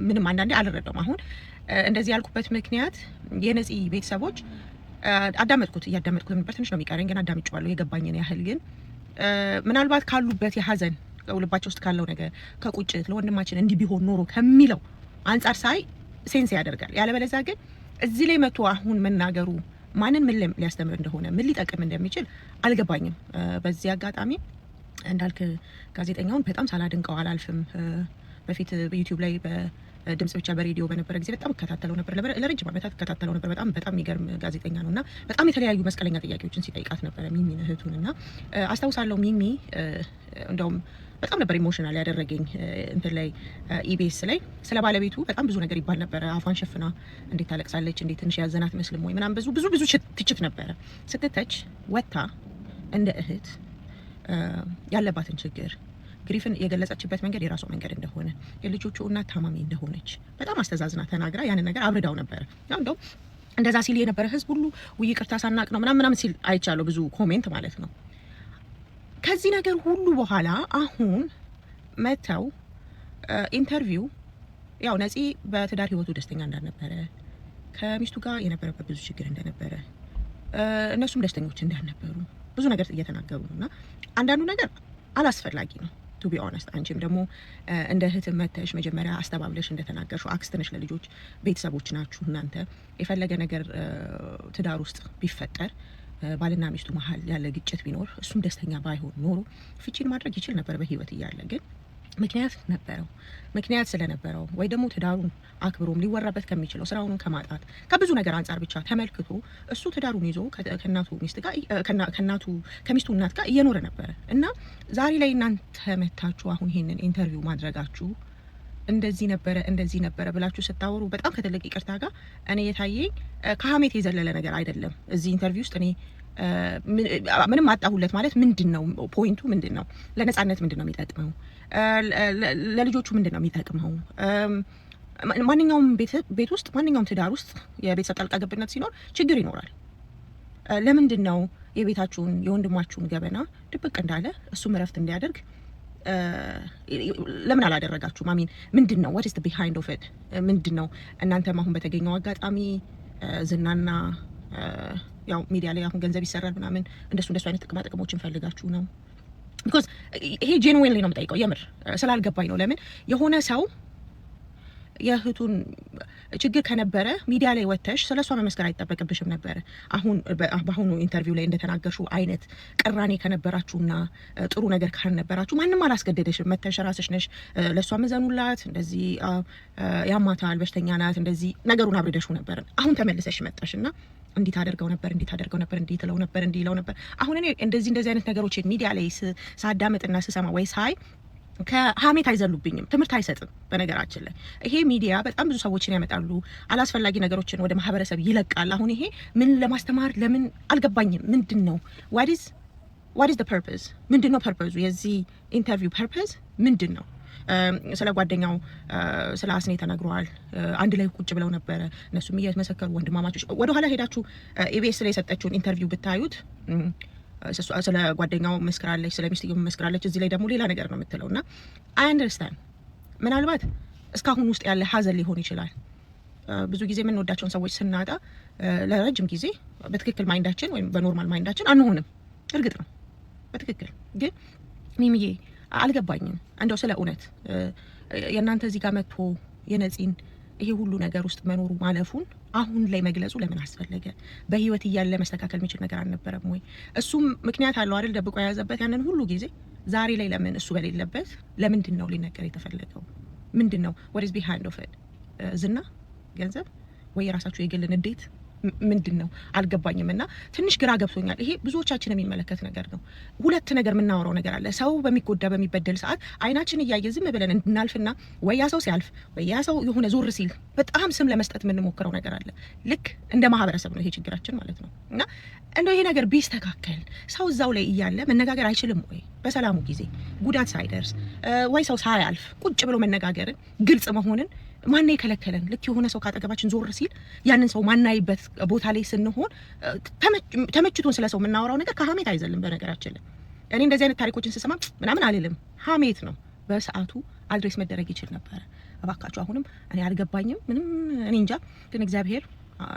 ምንም አንዳንዴ አልረዳውም። አሁን እንደዚህ ያልኩበት ምክንያት የነፂ ቤተሰቦች እያዳመጥኩት ነበር። ትንሽ ነው የሚቀረኝ ግን አዳምጬዋለሁ የገባኝን ያህል። ግን ምናልባት ካሉበት የሀዘን ልባቸው ውስጥ ካለው ነገር ከቁጭት ለወንድማችን እንዲህ ቢሆን ኖሮ ከሚለው አንጻር ሳይ ሴንስ ያደርጋል። ያለበለዚያ ግን እዚህ ላይ መቶ አሁን መናገሩ ማንን ምን ሊያስተምር እንደሆነ ምን ሊጠቅም እንደሚችል አልገባኝም። በዚህ አጋጣሚ እንዳልክ ጋዜጠኛውን በጣም ሳላድንቀው አላልፍም። በፊት በዩቲዩብ ላይ ድምጽ ብቻ በሬዲዮ በነበረ ጊዜ በጣም እከታተለው ነበር። ለረጅም ዓመታት እከታተለው ነበር። በጣም የሚገርም ጋዜጠኛ ነውና በጣም የተለያዩ መስቀለኛ ጥያቄዎችን ሲጠይቃት ነበር ሚሚን እህቱንና አስታውሳለሁ። ሚሚ እንደውም በጣም ነበር ኢሞሽናል ያደረገኝ እንትን ላይ ኢቢኤስ ላይ ስለ ባለቤቱ በጣም ብዙ ነገር ይባል ነበር። አፏን ሸፍና እንዴት ታለቅሳለች፣ እንዴት ትንሽ ያዘናት መስልም ወይ ምናምን ብዙ ትችት ነበረ። ስትተች ወታ እንደ እህት ያለባትን ችግር ግሪፍን የገለጸችበት መንገድ የራሷ መንገድ እንደሆነ የልጆቹ እናት ታማሚ እንደሆነች በጣም አስተዛዝና ተናግራ ያንን ነገር አብርዳው ነበር። ያው እንደው እንደዛ ሲል የነበረ ህዝብ ሁሉ ይቅርታ ሳናቅ ነው ምናምን ሲል አይቻለሁ፣ ብዙ ኮሜንት ማለት ነው። ከዚህ ነገር ሁሉ በኋላ አሁን መተው ኢንተርቪው ያው ነፂ በትዳር ህይወቱ ደስተኛ እንዳልነበረ ከሚስቱ ጋር የነበረበት ብዙ ችግር እንደነበረ እነሱም ደስተኞች እንዳልነበሩ ብዙ ነገር እየተናገሩ ነውና አንዳንዱ ነገር አላስፈላጊ ነው ቱ ቢ ኦነስት። አንቺም ደግሞ እንደ እህት መተሽ መጀመሪያ አስተባብለሽ እንደተናገርሽው አክስት ነሽ ለልጆች ቤተሰቦች ናችሁ እናንተ። የፈለገ ነገር ትዳር ውስጥ ቢፈጠር ባልና ሚስቱ መሀል ያለ ግጭት ቢኖር እሱም ደስተኛ ባይሆን ኖሮ ፍቺን ማድረግ ይችል ነበር በህይወት እያለ። ግን ምክንያት ስለነበረው ወይ ደግሞ ትዳሩን አክብሮም ሊወራበት ከሚችለው ስራውን ከማጣት ከብዙ ነገር አንጻር ብቻ ተመልክቶ እሱ ትዳሩን ይዞ ከናቱ ሚስት ጋር ከሚስቱ እናት ጋር እየኖረ ነበረ እና ዛሬ ላይ እናንተ መታችሁ አሁን ይሄንን ኢንተርቪው ማድረጋችሁ እንደዚህ ነበረ ብላችሁ ስታወሩ በጣም ከትልቅ ይቅርታ ጋር እኔ የታየኝ ከሀሜት የዘለለ ነገር አይደለም። እዚህ ኢንተርቪው ውስጥ እኔ ምንም አጣሁለት ማለት ምንድነው ፖይንቱ? ምንድነው ለነጻነት ምንድነው የሚጠቅመው? ለልጆቹ ምንድነው የሚጠቅመው? ማንኛውም ቤት ውስጥ ማንኛውም ትዳር ውስጥ የቤተሰብ ጣልቃ ገብነት ሲኖር ችግር ይኖራል። ለምንድነው የቤታችሁን የወንድማችሁን ገበና ድብቅ እንዳለ እሱም እረፍት እንዲያደርግ ለምን አላደረጋችሁ? ማሚን ምንድነው what is the behind of it? ምንድነው እናንተም አሁን በተገኘው አጋጣሚ ዝናና ያው ሚዲያ ላይ አሁን ገንዘብ ይሰራል ምናምን እንደሱ አይነት ጥቅሞችን ፈልጋችሁ ነው? because ይሄ genuinely ነው የምጠይቀው፣ የምር ስላልገባኝ ነው። ለምን የሆነ ሰው የእህቱን ችግር ከነበረ ሚዲያ ላይ ወተሽ ስለሷ መመስከር አይጠበቅብሽም ነበር። በአሁኑ ኢንተርቪው ላይ እንደተናገርሽው አይነት ቅራኔ ከነበራችሁና ጥሩ ነገር ካልነበራችሁ ማንም አላስገደደሽም። መተሽ ራስሽ ነሽ ለሷ መዘኑላት፣ እንደዚህ ያማታል፣ በሽተኛ ናት፣ እንደዚህ ነገሩን አብርደሽው ነበር። አሁን ተመልሰሽ መጣሽና እንዲህ ታደርገው ነበር፣ እንዲህ ትለው ነበር። አሁን እኔ እንደዚህ አይነት ነገሮችን ሚዲያ ላይ ሳዳምጥና ስሰማ ወይ ሳይ ከሀሜት አይዘሉብኝም፣ ትምህርት አይሰጥም። በነገራችን ላይ ይሄ ሚዲያ በጣም ብዙ ሰዎችን ያመጣሉ፣ አላስፈላጊ ነገሮችን ወደ ማህበረሰብ ይለቃል። አሁን ይሄ ምን ለማስተማር ለምን አልገባኝም። ምንድነው what is the purpose? ምንድነው ፐርፐዙ? የዚህ ኢንተርቪው ፐርፐዝ ምንድነው? ስለ ጓደኛው ስለ አስኔ ተነግሯል። አንድ ላይ ቁጭ ብለው ነበረ እነሱም እየተመሰከሩ ወንድማማቾች። ወደ ኋላ ሄዳችሁ ኢቢኤስ ላይ የሰጠችውን ኢንተርቪው ብታዩት ስለ ጓደኛው መስክራለች፣ ስለ ሚስትየው መስክራለች። እዚህ ላይ ደግሞ ሌላ ነገር ነው የምትለውና አይ አንደርስታንድ። ምናልባት እስካሁን ውስጥ ያለ ሀዘን ሊሆን ይችላል። ብዙ ጊዜ የምንወዳቸውን ሰዎች ስናጣ ለረጅም ጊዜ በትክክል ማይንዳችን ወይም በኖርማል ማይንዳችን አንሆንም። እርግጥ ነው በትክክል ግን ሚሚዬ አልገባኝም። እንደው ስለ እውነት የእናንተ እዚህ ጋር መጥቶ የነፂን ይሄ ሁሉ ነገር ውስጥ መኖሩ ማለፉን አሁን ላይ መግለጹ ለምን አስፈለገ? በህይወት እያለ መስተካከል የሚችል ነገር አልነበረም ወይ? እሱም ምክንያት አለው አይደል? ደብቆ የያዘበት ያንን ሁሉ ጊዜ ዛሬ ላይ ለምን እሱ በሌለበት ለምንድን ነው ሊነገር የተፈለገው? ምንድን ነው what is behind of it? ዝና፣ ገንዘብ ወይ የራሳችሁ የግል ንዴት ምንድን ነው አልገባኝም። እና ትንሽ ግራ ገብቶኛል። ይሄ ብዙዎቻችን የሚመለከት ነገር ነው። ሁለት ነገር የምናወራው ነገር አለ። ሰው በሚጎዳ በሚበደል ሰዓት አይናችን እያየ ዝም ብለን እንድናልፍና ወይ ያ ሰው ሲያልፍ ወይ ያ ሰው የሆነ ዞር ሲል በጣም ስም ለመስጠት የምንሞክረው ነገር አለ። ልክ እንደ ማህበረሰብ ነው ይሄ ችግራችን ማለት ነው። እና እንደው ይሄ ነገር ቢስተካከል ሰው እዛው ላይ እያለ መነጋገር አይችልም ወይ? በሰላሙ ጊዜ ጉዳት ሳይደርስ ወይ ሰው ሳያልፍ ቁጭ ብሎ መነጋገርን ግልጽ መሆንን ማን የከለከለን? ልክ የሆነ ሰው ካጠገባችን ዞር ሲል ያንን ሰው ማናይበት ቦታ ላይ ስንሆን ተመችቶን ስለ ሰው የምናወራው ነገር ከሀሜት አይዘልም። በነገራችን ላይ እኔ እንደዚህ አይነት ታሪኮችን ስሰማ ምናምን አልልም፣ ሀሜት ነው። በሰዓቱ አድሬስ መደረግ ይችል ነበረ። እባካችሁ አሁንም እኔ አልገባኝም ምንም፣ እኔ እንጃ። ግን እግዚአብሔር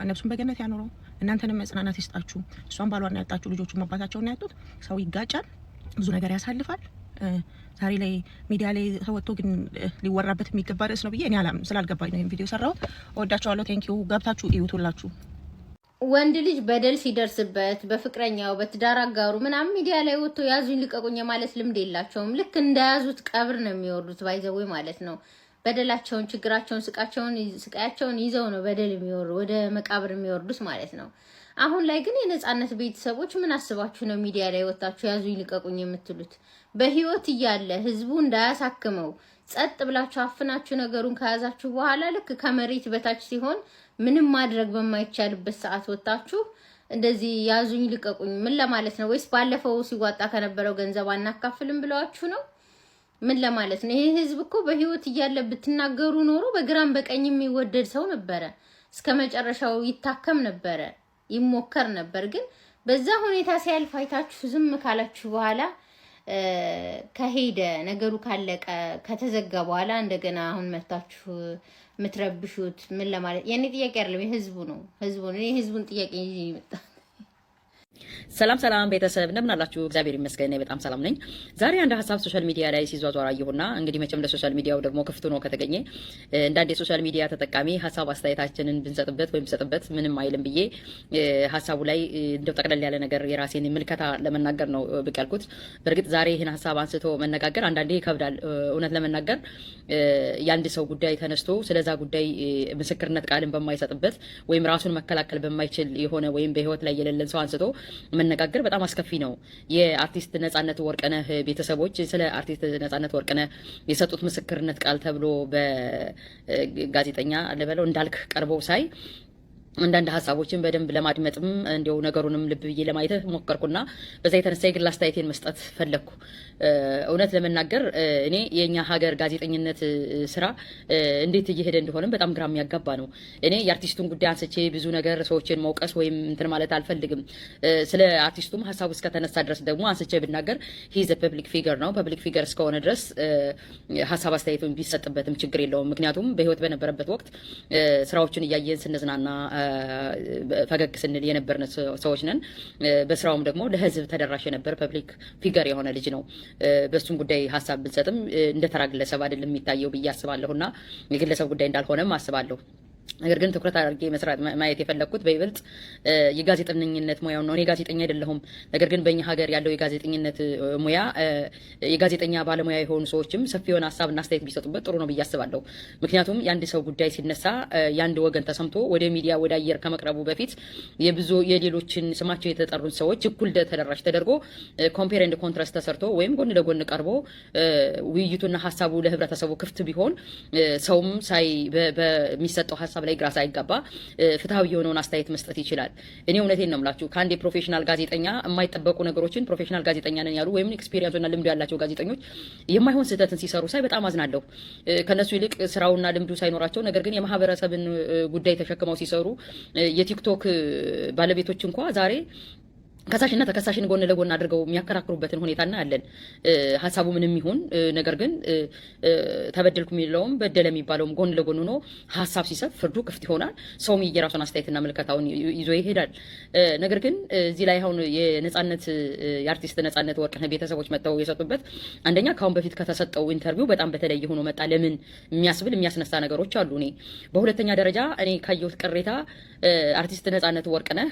ነፍሱን በገነት ያኖረው፣ እናንተንም መጽናናት ይስጣችሁ። እሷን ባሏን ያጣችሁ፣ ልጆቹም አባታቸውን ያጡት። ሰው ይጋጫል፣ ብዙ ነገር ያሳልፋል። ዛሬ ላይ ሚዲያ ላይ ተወጥቶ ግን ሊወራበት የሚገባ ርዕስ ነው ብዬ እኔ አላምንም። ስላልገባኝ ነው ይሄን ቪዲዮ ሰራሁት። እወዳችኋለሁ። ቴንኪዩ። ገብታችሁ እዩቱላችሁ። ወንድ ልጅ በደል ሲደርስበት በፍቅረኛው በትዳር አጋሩ ምናምን ሚዲያ ላይ ወጥቶ ያዙኝ ልቀቁኝ ማለት ልምድ የላቸውም። ልክ እንደያዙት ቀብር ነው የሚወርዱት። ባይዘዌ ማለት ነው። በደላቸውን፣ ችግራቸውን፣ ስቃያቸውን ይዘው ነው በደል የሚወርዱ ወደ መቃብር የሚወርዱት ማለት ነው። አሁን ላይ ግን የነጻነት ቤተሰቦች ምን አስባችሁ ነው ሚዲያ ላይ ወጣችሁ ያዙኝ ልቀቁኝ የምትሉት? በህይወት እያለ ህዝቡ እንዳያሳክመው ጸጥ ብላችሁ አፍናችሁ ነገሩን ከያዛችሁ በኋላ ልክ ከመሬት በታች ሲሆን ምንም ማድረግ በማይቻልበት ሰዓት ወጣችሁ እንደዚህ ያዙኝ ልቀቁኝ ምን ለማለት ነው? ወይስ ባለፈው ሲዋጣ ከነበረው ገንዘብ አናካፍልም ብለዋችሁ ነው? ምን ለማለት ነው? ይሄ ህዝብ እኮ በህይወት እያለ ብትናገሩ ኖሮ በግራም በቀኝ የሚወደድ ሰው ነበረ። እስከ መጨረሻው ይታከም ነበረ፣ ይሞከር ነበር። ግን በዛ ሁኔታ ሲያልፍ አይታችሁ ዝም ካላችሁ በኋላ ከሄደ ነገሩ ካለቀ ከተዘጋ በኋላ እንደገና አሁን መታችሁ ምትረብሹት ምን ለማለት? የኔ ጥያቄ አይደለም የህዝቡ ነው። እኔ ህዝቡን ጥያቄ ይዤ ይመጣ። ሰላም ቤተሰብ እንደምን አላችሁ? እግዚአብሔር ይመስገን በጣም ሰላም ነኝ። ዛሬ አንድ ሀሳብ ሶሻል ሚዲያ ላይ ሲዟዟር አየሁና እንግዲህ መቼም ለሶሻል ሚዲያው ደግሞ ክፍት ነው ከተገኘ እንዳንድ የሶሻል ሚዲያ ተጠቃሚ ሀሳብ አስተያየታችንን ብንሰጥበት ወይም ሰጥበት ምንም አይልም ብዬ ሀሳቡ ላይ እንደው ጠቅለል ያለ ነገር የራሴን ምልከታ ለመናገር ነው ብቅ ያልኩት። በእርግጥ ዛሬ ይህን ሀሳብ አንስቶ መነጋገር አንዳንዴ ይከብዳል። እውነት ለመናገር የአንድ ሰው ጉዳይ ተነስቶ ስለዛ ጉዳይ ምስክርነት ቃልን በማይሰጥበት ወይም ራሱን መከላከል በማይችል የሆነ ወይም በህይወት ላይ የሌለን ሰው አንስቶ መነጋገር በጣም አስከፊ ነው። የአርቲስት ነጻነት ወርቅነህ ቤተሰቦች ስለ አርቲስት ነጻነት ወርቅነህ የሰጡት ምስክርነት ቃል ተብሎ በጋዜጠኛ ለበለው እንዳልክ ቀርበው ሳይ አንዳንድ ሀሳቦችን በደንብ ለማድመጥም እንዲው ነገሩንም ልብ ብዬ ለማየት ሞከርኩና በዛ የተነሳ የግል አስተያየቴን መስጠት ፈለኩ። እውነት ለመናገር እኔ የኛ ሀገር ጋዜጠኝነት ስራ እንዴት እየሄደ እንደሆነም በጣም ግራ የሚያጋባ ነው። እኔ የአርቲስቱን ጉዳይ አንስቼ ብዙ ነገር ሰዎችን መውቀስ ወይም እንትን ማለት አልፈልግም። ስለ አርቲስቱም ሀሳቡ እስከተነሳ ድረስ ደግሞ አንስቼ ብናገር ሂዝ ፐብሊክ ፊገር ነው። ፐብሊክ ፊገር እስከሆነ ድረስ ሀሳብ አስተያየቱን ቢሰጥበትም ችግር የለውም። ምክንያቱም በህይወት በነበረበት ወቅት ስራዎችን እያየን ስንዝናና ፈገግ ስንል የነበርን ሰዎች ነን። በስራውም ደግሞ ለህዝብ ተደራሽ የነበር ፐብሊክ ፊገር የሆነ ልጅ ነው። በሱም ጉዳይ ሀሳብ ብንሰጥም እንደ ተራ ግለሰብ አይደለም የሚታየው ብዬ አስባለሁና የግለሰብ ጉዳይ እንዳልሆነም አስባለሁ። ነገር ግን ትኩረት አድርጌ ማየት የፈለኩት በይበልጥ የጋዜጠኝነት ሙያው ነው። እኔ ጋዜጠኛ አይደለሁም። ነገር ግን በእኛ ሀገር ያለው የጋዜጠኝነት ሙያ የጋዜጠኛ ባለሙያ የሆኑ ሰዎችም ሰፊ የሆነ ሀሳብና አስተያየት ቢሰጡበት ጥሩ ነው ብዬ አስባለሁ። ምክንያቱም የአንድ ሰው ጉዳይ ሲነሳ የአንድ ወገን ተሰምቶ ወደ ሚዲያ ወደ አየር ከመቅረቡ በፊት የሌሎችን ስማቸው የተጠሩን ሰዎች እኩል ተደራሽ ተደርጎ ኮምፔር ኤንድ ኮንትራስት ተሰርቶ ወይም ጎን ለጎን ቀርቦ ውይይቱና ሀሳቡ ለህብረተሰቡ ክፍት ቢሆን ሰውም በሚሰጠው ሀሳብ ላይ ግራ ሳይጋባ ፍትሃዊ የሆነውን አስተያየት መስጠት ይችላል። እኔ እውነቴን ነው የምላችሁ ከአንድ የፕሮፌሽናል ጋዜጠኛ የማይጠበቁ ነገሮችን ፕሮፌሽናል ጋዜጠኛ ነን ያሉ ወይም ኤክስፒሪየንስና ልምዱ ያላቸው ጋዜጠኞች የማይሆን ስህተትን ሲሰሩ ሳይ በጣም አዝናለሁ። ከነሱ ይልቅ ስራውና ልምዱ ሳይኖራቸው ነገር ግን የማህበረሰብን ጉዳይ ተሸክመው ሲሰሩ የቲክቶክ ባለቤቶች እንኳ ዛሬ ከሳሽና ተከሳሽን ጎን ለጎን አድርገው የሚያከራክሩበትን ሁኔታ እናያለን። ሀሳቡ ምንም ይሁን ነገር ግን ተበደልኩ የሚለውም በደለ የሚባለውም ጎን ለጎን ሆኖ ሀሳብ ሲሰጥ ፍርዱ ክፍት ይሆናል። ሰውም የራሱን አስተያየትና ምልከታውን ይዞ ይሄዳል። ነገር ግን እዚህ ላይ አሁን የአርቲስት ነጻነት ወርቅነህ ቤተሰቦች መጥተው የሰጡበት አንደኛ ካሁን በፊት ከተሰጠው ኢንተርቪው በጣም በተለየ ሆኖ መጣ። ለምን የሚያስብል የሚያስነሳ ነገሮች አሉ። በሁለተኛ ደረጃ እኔ ካየሁት ቅሬታ አርቲስት ነጻነት ወርቅነህ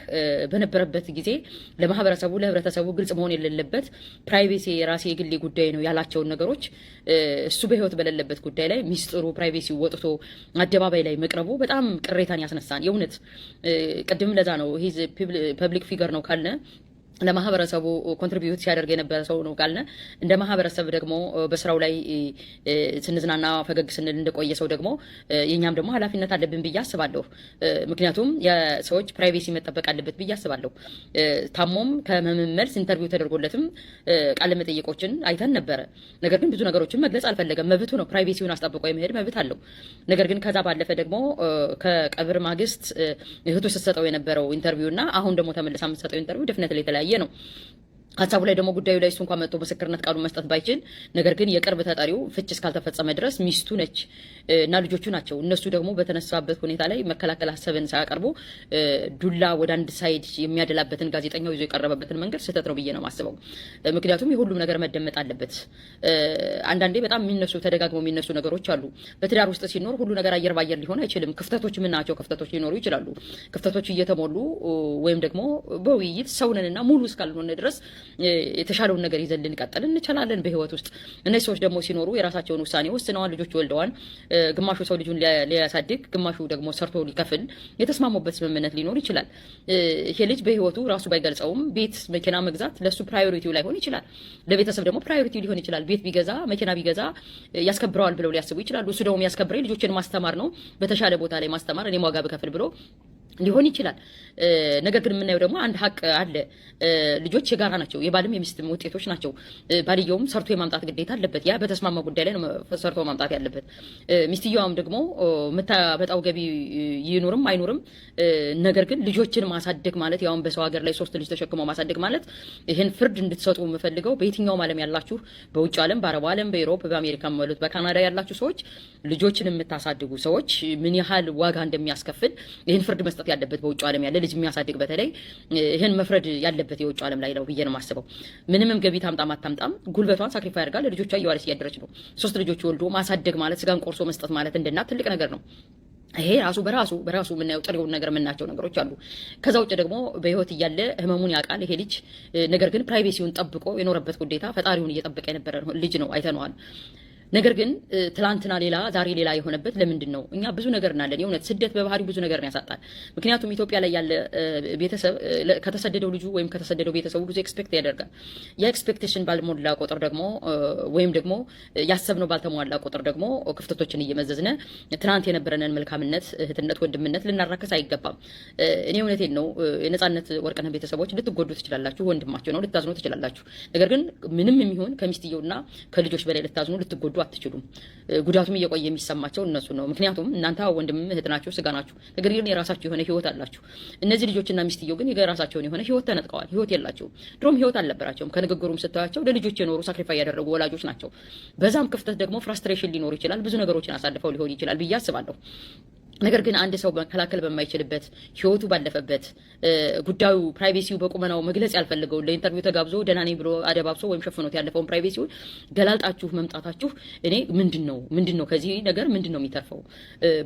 በነበረበት ጊዜ ለማህበረሰቡ ለህብረተሰቡ ግልጽ መሆን የሌለበት ፕራይቬሲ የራሴ የግሌ ጉዳይ ነው ያላቸውን ነገሮች እሱ በህይወት በሌለበት ጉዳይ ላይ ሚስጥሩ ፕራይቬሲ ወጥቶ አደባባይ ላይ መቅረቡ በጣም ቅሬታን ያስነሳን። የእውነት ቅድም ለዛ ነው ይሄ ፐብሊክ ፊገር ነው ካልነ ለማህበረሰቡ ኮንትሪቢዩት ሲያደርግ የነበረ ሰው ነው ካልነ እንደ ማህበረሰብ ደግሞ በስራው ላይ ስንዝናና ፈገግ ስንል እንደቆየ ሰው ደግሞ የኛም ደግሞ ኃላፊነት አለብን ብዬ አስባለሁ። ምክንያቱም የሰዎች ፕራይቬሲ መጠበቅ አለበት ብዬ አስባለሁ። ታሞም ከመመልስ ኢንተርቪው ተደርጎለትም ቃለ መጠይቆችን አይተን ነበረ። ነገር ግን ብዙ ነገሮችን መግለጽ አልፈለገም። መብቱ ነው፣ ፕራይቬሲውን አስጠብቆ የመሄድ መብት አለው። ነገር ግን ከዛ ባለፈ ደግሞ ከቀብር ማግስት እህቱ ስትሰጠው የነበረው ኢንተርቪው እና አሁን ደግሞ ተመልሳ የምትሰጠው ኢንተርቪው ደፍነት ላይ የተለያየ ነው። ሀሳቡ ላይ ደግሞ ጉዳዩ ላይ እሱ እንኳን መጥቶ ምስክርነት ቃሉን መስጠት ባይችል ነገር ግን የቅርብ ተጠሪው ፍች እስካልተፈጸመ ድረስ ሚስቱ ነች እና ልጆቹ ናቸው። እነሱ ደግሞ በተነሳበት ሁኔታ ላይ መከላከል ሀሳብን ሳያቀርቡ ዱላ ወደ አንድ ሳይድ የሚያደላበትን ጋዜጠኛው ይዞ የቀረበበትን መንገድ ስህተት ነው ብዬ ነው የማስበው። ምክንያቱም የሁሉም ነገር መደመጥ አለበት። አንዳንዴ በጣም ተደጋግመው የሚነሱ ነገሮች አሉ። በትዳር ውስጥ ሲኖር ሁሉ ነገር አየር ባየር ሊሆን አይችልም። ክፍተቶች ምናቸው ክፍተቶች ሊኖሩ ይችላሉ። ክፍተቶች እየተሞሉ ወይም ደግሞ በውይይት ሰውነንና ሙሉ እስካልሆነ ድረስ የተሻለውን ነገር ይዘን ልንቀጥል እንችላለን በህይወት ውስጥ። እነዚህ ሰዎች ደግሞ ሲኖሩ የራሳቸውን ውሳኔ ወስነዋል፣ ልጆች ወልደዋል። ግማሹ ሰው ልጁን ሊያሳድግ፣ ግማሹ ደግሞ ሰርቶ ሊከፍል የተስማሙበት ስምምነት ሊኖር ይችላል። ይሄ ልጅ በህይወቱ ራሱ ባይገልጸውም ቤት መኪና መግዛት ለሱ ፕራዮሪቲው ላይሆን ይችላል። ለቤተሰብ ደግሞ ፕራዮሪቲው ሊሆን ይችላል። ቤት ቢገዛ መኪና ቢገዛ ያስከብረዋል ብለው ሊያስቡ ይችላሉ። እሱ ደግሞ የሚያስከብረኝ ልጆችን ማስተማር ነው፣ በተሻለ ቦታ ላይ ማስተማር፣ እኔም ዋጋ ብከፍል ብሎ ሊሆን ይችላል። ነገር ግን የምናየው ደግሞ አንድ ሀቅ አለ። ልጆች የጋራ ናቸው፣ የባልም የሚስትም ውጤቶች ናቸው። ባልየውም ሰርቶ የማምጣት ግዴታ አለበት። ያ በተስማማ ጉዳይ ላይ ነው ሰርቶ ማምጣት ያለበት። ሚስትየዋም ደግሞ የምታመጣው ገቢ ይኑርም አይኑርም፣ ነገር ግን ልጆችን ማሳደግ ማለት ያውን በሰው ሀገር ላይ 3 ልጅ ተሸክሞ ማሳደግ ማለት ይህን ፍርድ እንድትሰጡ የምፈልገው በየትኛውም ዓለም ያላችሁ፣ በውጭ ዓለም፣ በአረቡ ዓለም፣ በዩሮፕ፣ በአሜሪካ ማለት በካናዳ ያላችሁ ሰዎች ልጆችን የምታሳድጉ ሰዎች ምን ያህል ዋጋ እንደሚያስከፍል ይህን ፍርድ መስጠት ያለበት በውጭ ዓለም ያለ ልጅ የሚያሳድግ በተለይ ይሄን መፍረድ ያለበት የውጭ ዓለም ላይ ነው ብዬ ነው የማስበው። ምንም ገቢ ታምጣም አታምጣም ጉልበቷን ሳክሪፋይ አድርጋ ለልጆቿ እየዋለች እያደረች ነው። 3 ልጆች ወልዶ ማሳደግ ማለት ስጋን ቆርሶ መስጠት ማለት እንደና ትልቅ ነገር ነው። ይሄ ራሱ በራሱ የምናየው ጥሬውን ነገር የምናቸው ነገሮች አሉ። ከዛ ውጭ ደግሞ በህይወት እያለ ህመሙን ያውቃል ይሄ ልጅ። ነገር ግን ፕራይቬሲውን ጠብቆ የኖረበት ግዴታ ፈጣሪውን እየጠበቀ የነበረ ልጅ ነው፣ አይተነዋል። ነገር ግን ትላንትና ሌላ ዛሬ ሌላ የሆነበት ለምንድን ነው? እኛ ብዙ ነገር እናለን። የእውነት ስደት በባህሪው ብዙ ነገር ያሳጣል። ምክንያቱም ኢትዮጵያ ላይ ያለ ቤተሰብ ከተሰደደው ልጁ ወይም ከተሰደደው ቤተሰቡ ብዙ ኤክስፔክት ያደርጋል። ያ ኤክስፔክቴሽን ባልሞላ ቁጥር ደግሞ ወይም ደግሞ ያሰብነው ባልተሟላ ቁጥር ደግሞ ክፍተቶችን እየመዘዝነ ትናንት የነበረንን መልካምነት፣ እህትነት፣ ወንድምነት ልናራከስ አይገባም። እኔ እውነቴን ነው። የነጻነት ወርቅነህ ቤተሰቦች ልትጎዱ ትችላላችሁ። ወንድማቸው ነው፣ ልታዝኑ ትችላላችሁ። ነገር ግን ምንም የሚሆን ከሚስትየውና ከልጆች በላይ ልታዝኑ ልትጎዱ አትችሉም። ጉዳቱም እየቆየ የሚሰማቸው እነሱ ነው። ምክንያቱም እናንተ ወንድም እህት ናችሁ፣ ስጋ ናችሁ። ነገር ግን የራሳችሁ የሆነ ህይወት አላችሁ። እነዚህ ልጆችና ሚስትየው ግን የራሳቸውን የሆነ ህይወት ተነጥቀዋል። ህይወት የላቸውም። ድሮም ህይወት አልነበራቸውም። ከንግግሩም ስታያቸው ለልጆች የኖሩ ሳክሪፋይ ያደረጉ ወላጆች ናቸው። በዛም ክፍተት ደግሞ ፍራስትሬሽን ሊኖር ይችላል። ብዙ ነገሮችን አሳልፈው ሊሆን ይችላል ብዬ አስባለሁ። ነገር ግን አንድ ሰው መከላከል በማይችልበት ህይወቱ ባለፈበት ጉዳዩ ፕራይቬሲው በቁመናው መግለጽ ያልፈልገው ለኢንተርቪው ተጋብዞ ደህና ነኝ ብሎ አደባብሶ ወይም ሸፍኖት ያለፈውን ፕራይቬሲውን ገላልጣችሁ መምጣታችሁ እኔ ምንድነው ከዚህ ነገር ምንድነው የሚተርፈው?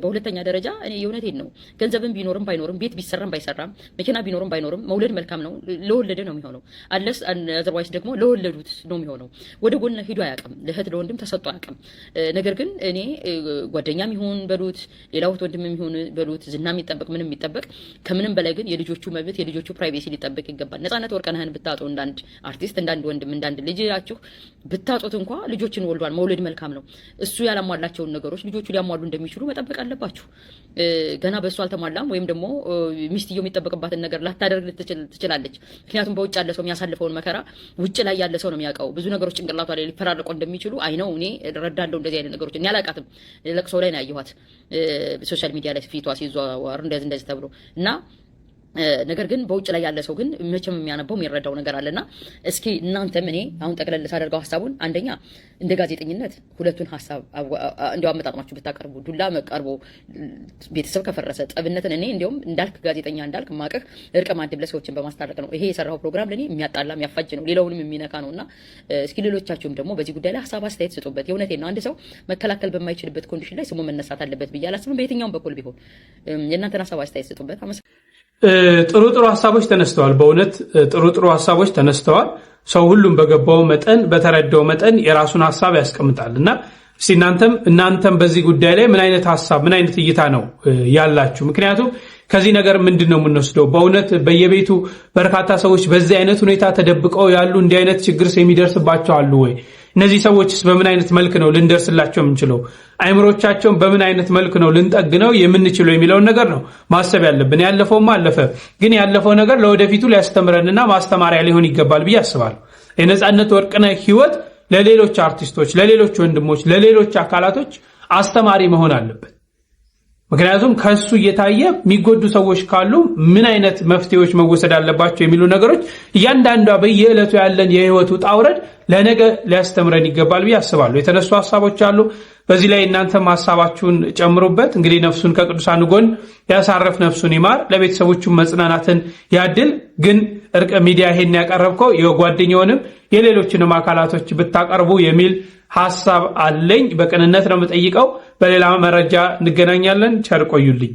በሁለተኛ ደረጃ እኔ የእውነቴን ነው። ገንዘብም ቢኖርም ባይኖርም፣ ቤት ቢሰራም ባይሰራም፣ መኪና ቢኖርም ባይኖርም መውለድ መልካም ነው። ለወለደ ነው የሚሆነው። አለስ አዘርዋይስ ደግሞ ለወለዱት ነው የሚሆነው። ወደ ጎን ሂዶ አያውቅም። ለእህት ለወንድም ተሰጥቶ አያውቅም። ነገር ግን እኔ ጓደኛም ይሁን በሉት ሌላው ወንድም የሚሆን በሉት ዝና የሚጠበቅ ምንም የሚጠበቅ ከምንም በላይ ግን የልጆቹ መብት የልጆቹ ፕራይቬሲ ሊጠበቅ ይገባል። ነጻነት ወርቅነህን ብታጡ እንዳንድ አርቲስት እንዳንድ ወንድም እንዳንድ ልጅአችሁ ብታጡት እንኳ ልጆችን ወልዷል። መውለድ መልካም ነው። እሱ ያላሟላቸውን ነገሮች ልጆቹ ሊያሟሉ እንደሚችሉ መጠበቅ አለባችሁ። ገና በእሱ አልተሟላም ወይም ደግሞ ሚስትየው የሚጠበቅባትን ነገር ላታደርግ ትችላለች። ምክንያቱም በውጭ ያለ ሰው የሚያሳልፈውን መከራ ውጭ ላይ ያለ ሰው ነው የሚያውቀው። ብዙ ነገሮች ጭንቅላቷ ላይ ሊፈራረቁ እንደሚችሉ አይነው እኔ እረዳለሁ። እንደዚህ አይነት ነገሮች እኔ አላውቃትም። ለቅሶ ላይ ነው ያየኋት ሶሻል ሚዲያ ላይ ፊቷ ሲዘዋወር እንደዚህ ተብሎ እና ነገር ግን በውጭ ላይ ያለ ሰው ግን መቼም የሚያነበው የሚረዳው ነገር አለና እስኪ እናንተም እኔ አሁን ጠቅለል ሳደርገው ሀሳቡን አንደኛ እንደ ጋዜጠኝነት ሁለቱን ሀሳብ እንዲያው አመጣጥማችሁ ብታቀርቡ ዱላ መቀርቦ ቤተሰብ ከፈረሰ ጠብነትን እኔ እንዲያውም እንዳልክ ጋዜጠኛ እንዳልክ ማቀህ እርቀ ማድብ ለሰዎችን በማስታረቅ ነው። ይሄ የሰራው ፕሮግራም ለኔ የሚያጣላ የሚያፋጅ ነው፣ ሌላውንም የሚነካ ነውና እስኪ ሌሎቻችሁም ደግሞ በዚህ ጉዳይ ላይ ሀሳብ አስተያየት ስጡበት። የእውነቴን ነው። አንድ ሰው መከላከል በማይችልበት ኮንዲሽን ላይ ስሙ መነሳት አለበት ብዬ አላስብም። በየትኛውም በኩል ቢሆን የእናንተን ሀሳብ አስተያየት ስጡበት። ጥሩ ሀሳቦች ተነስተዋል። በእውነት ጥሩ ሀሳቦች ተነስተዋል። ሰው ሁሉም በገባው መጠን በተረዳው መጠን የራሱን ሀሳብ ያስቀምጣል እና እስቲ እናንተም በዚህ ጉዳይ ላይ ምን አይነት ሀሳብ ምን አይነት እይታ ነው ያላችሁ? ምክንያቱም ከዚህ ነገር ምንድነው የምንወስደው? በእውነት በየቤቱ በርካታ ሰዎች በዚህ አይነት ሁኔታ ተደብቀው ያሉ እንዲህ አይነት ችግርስ የሚደርስባቸው አሉ ወይ? እነዚህ ሰዎችስ በምን አይነት መልክ ነው ልንደርስላቸው የምንችለው? አይምሮቻቸውን በምን አይነት መልክ ነው ልንጠግነው የምንችለው የሚለውን ነገር ነው ማሰብ ያለብን። ያለፈውማ አለፈ፣ ግን ያለፈው ነገር ለወደፊቱ ሊያስተምረንና ማስተማሪያ ሊሆን ይገባል ብዬ አስባለሁ። የነጻነት ወርቅነህ ህይወት ለሌሎች አርቲስቶች፣ ለሌሎች ወንድሞች፣ ለሌሎች አካላቶች አስተማሪ መሆን አለበት። ምክንያቱም ከሱ እየታየ የሚጎዱ ሰዎች ካሉ ምን አይነት መፍትሄዎች መወሰድ አለባቸው የሚሉ ነገሮች እያንዳንዷ በየዕለቱ ያለን የህይወቱ ጣውረድ ለነገ ሊያስተምረን ይገባል ብዬ አስባለሁ። የተነሱ ሀሳቦች አሉ። በዚህ ላይ እናንተም ሀሳባችሁን ጨምሩበት። እንግዲህ ነፍሱን ከቅዱሳን ጎን ያሳረፍ፣ ነፍሱን ይማር፣ ለቤተሰቦቹም መጽናናትን ያድል። ግን እርቀ ሚዲያ ይሄን ያቀረብከው የጓደኛውንም የሌሎችንም አካላቶች ብታቀርቡ የሚል ሐሳብ አለኝ። በቅንነት ነው የምጠይቀው። በሌላ መረጃ እንገናኛለን። ቸር ቆዩልኝ።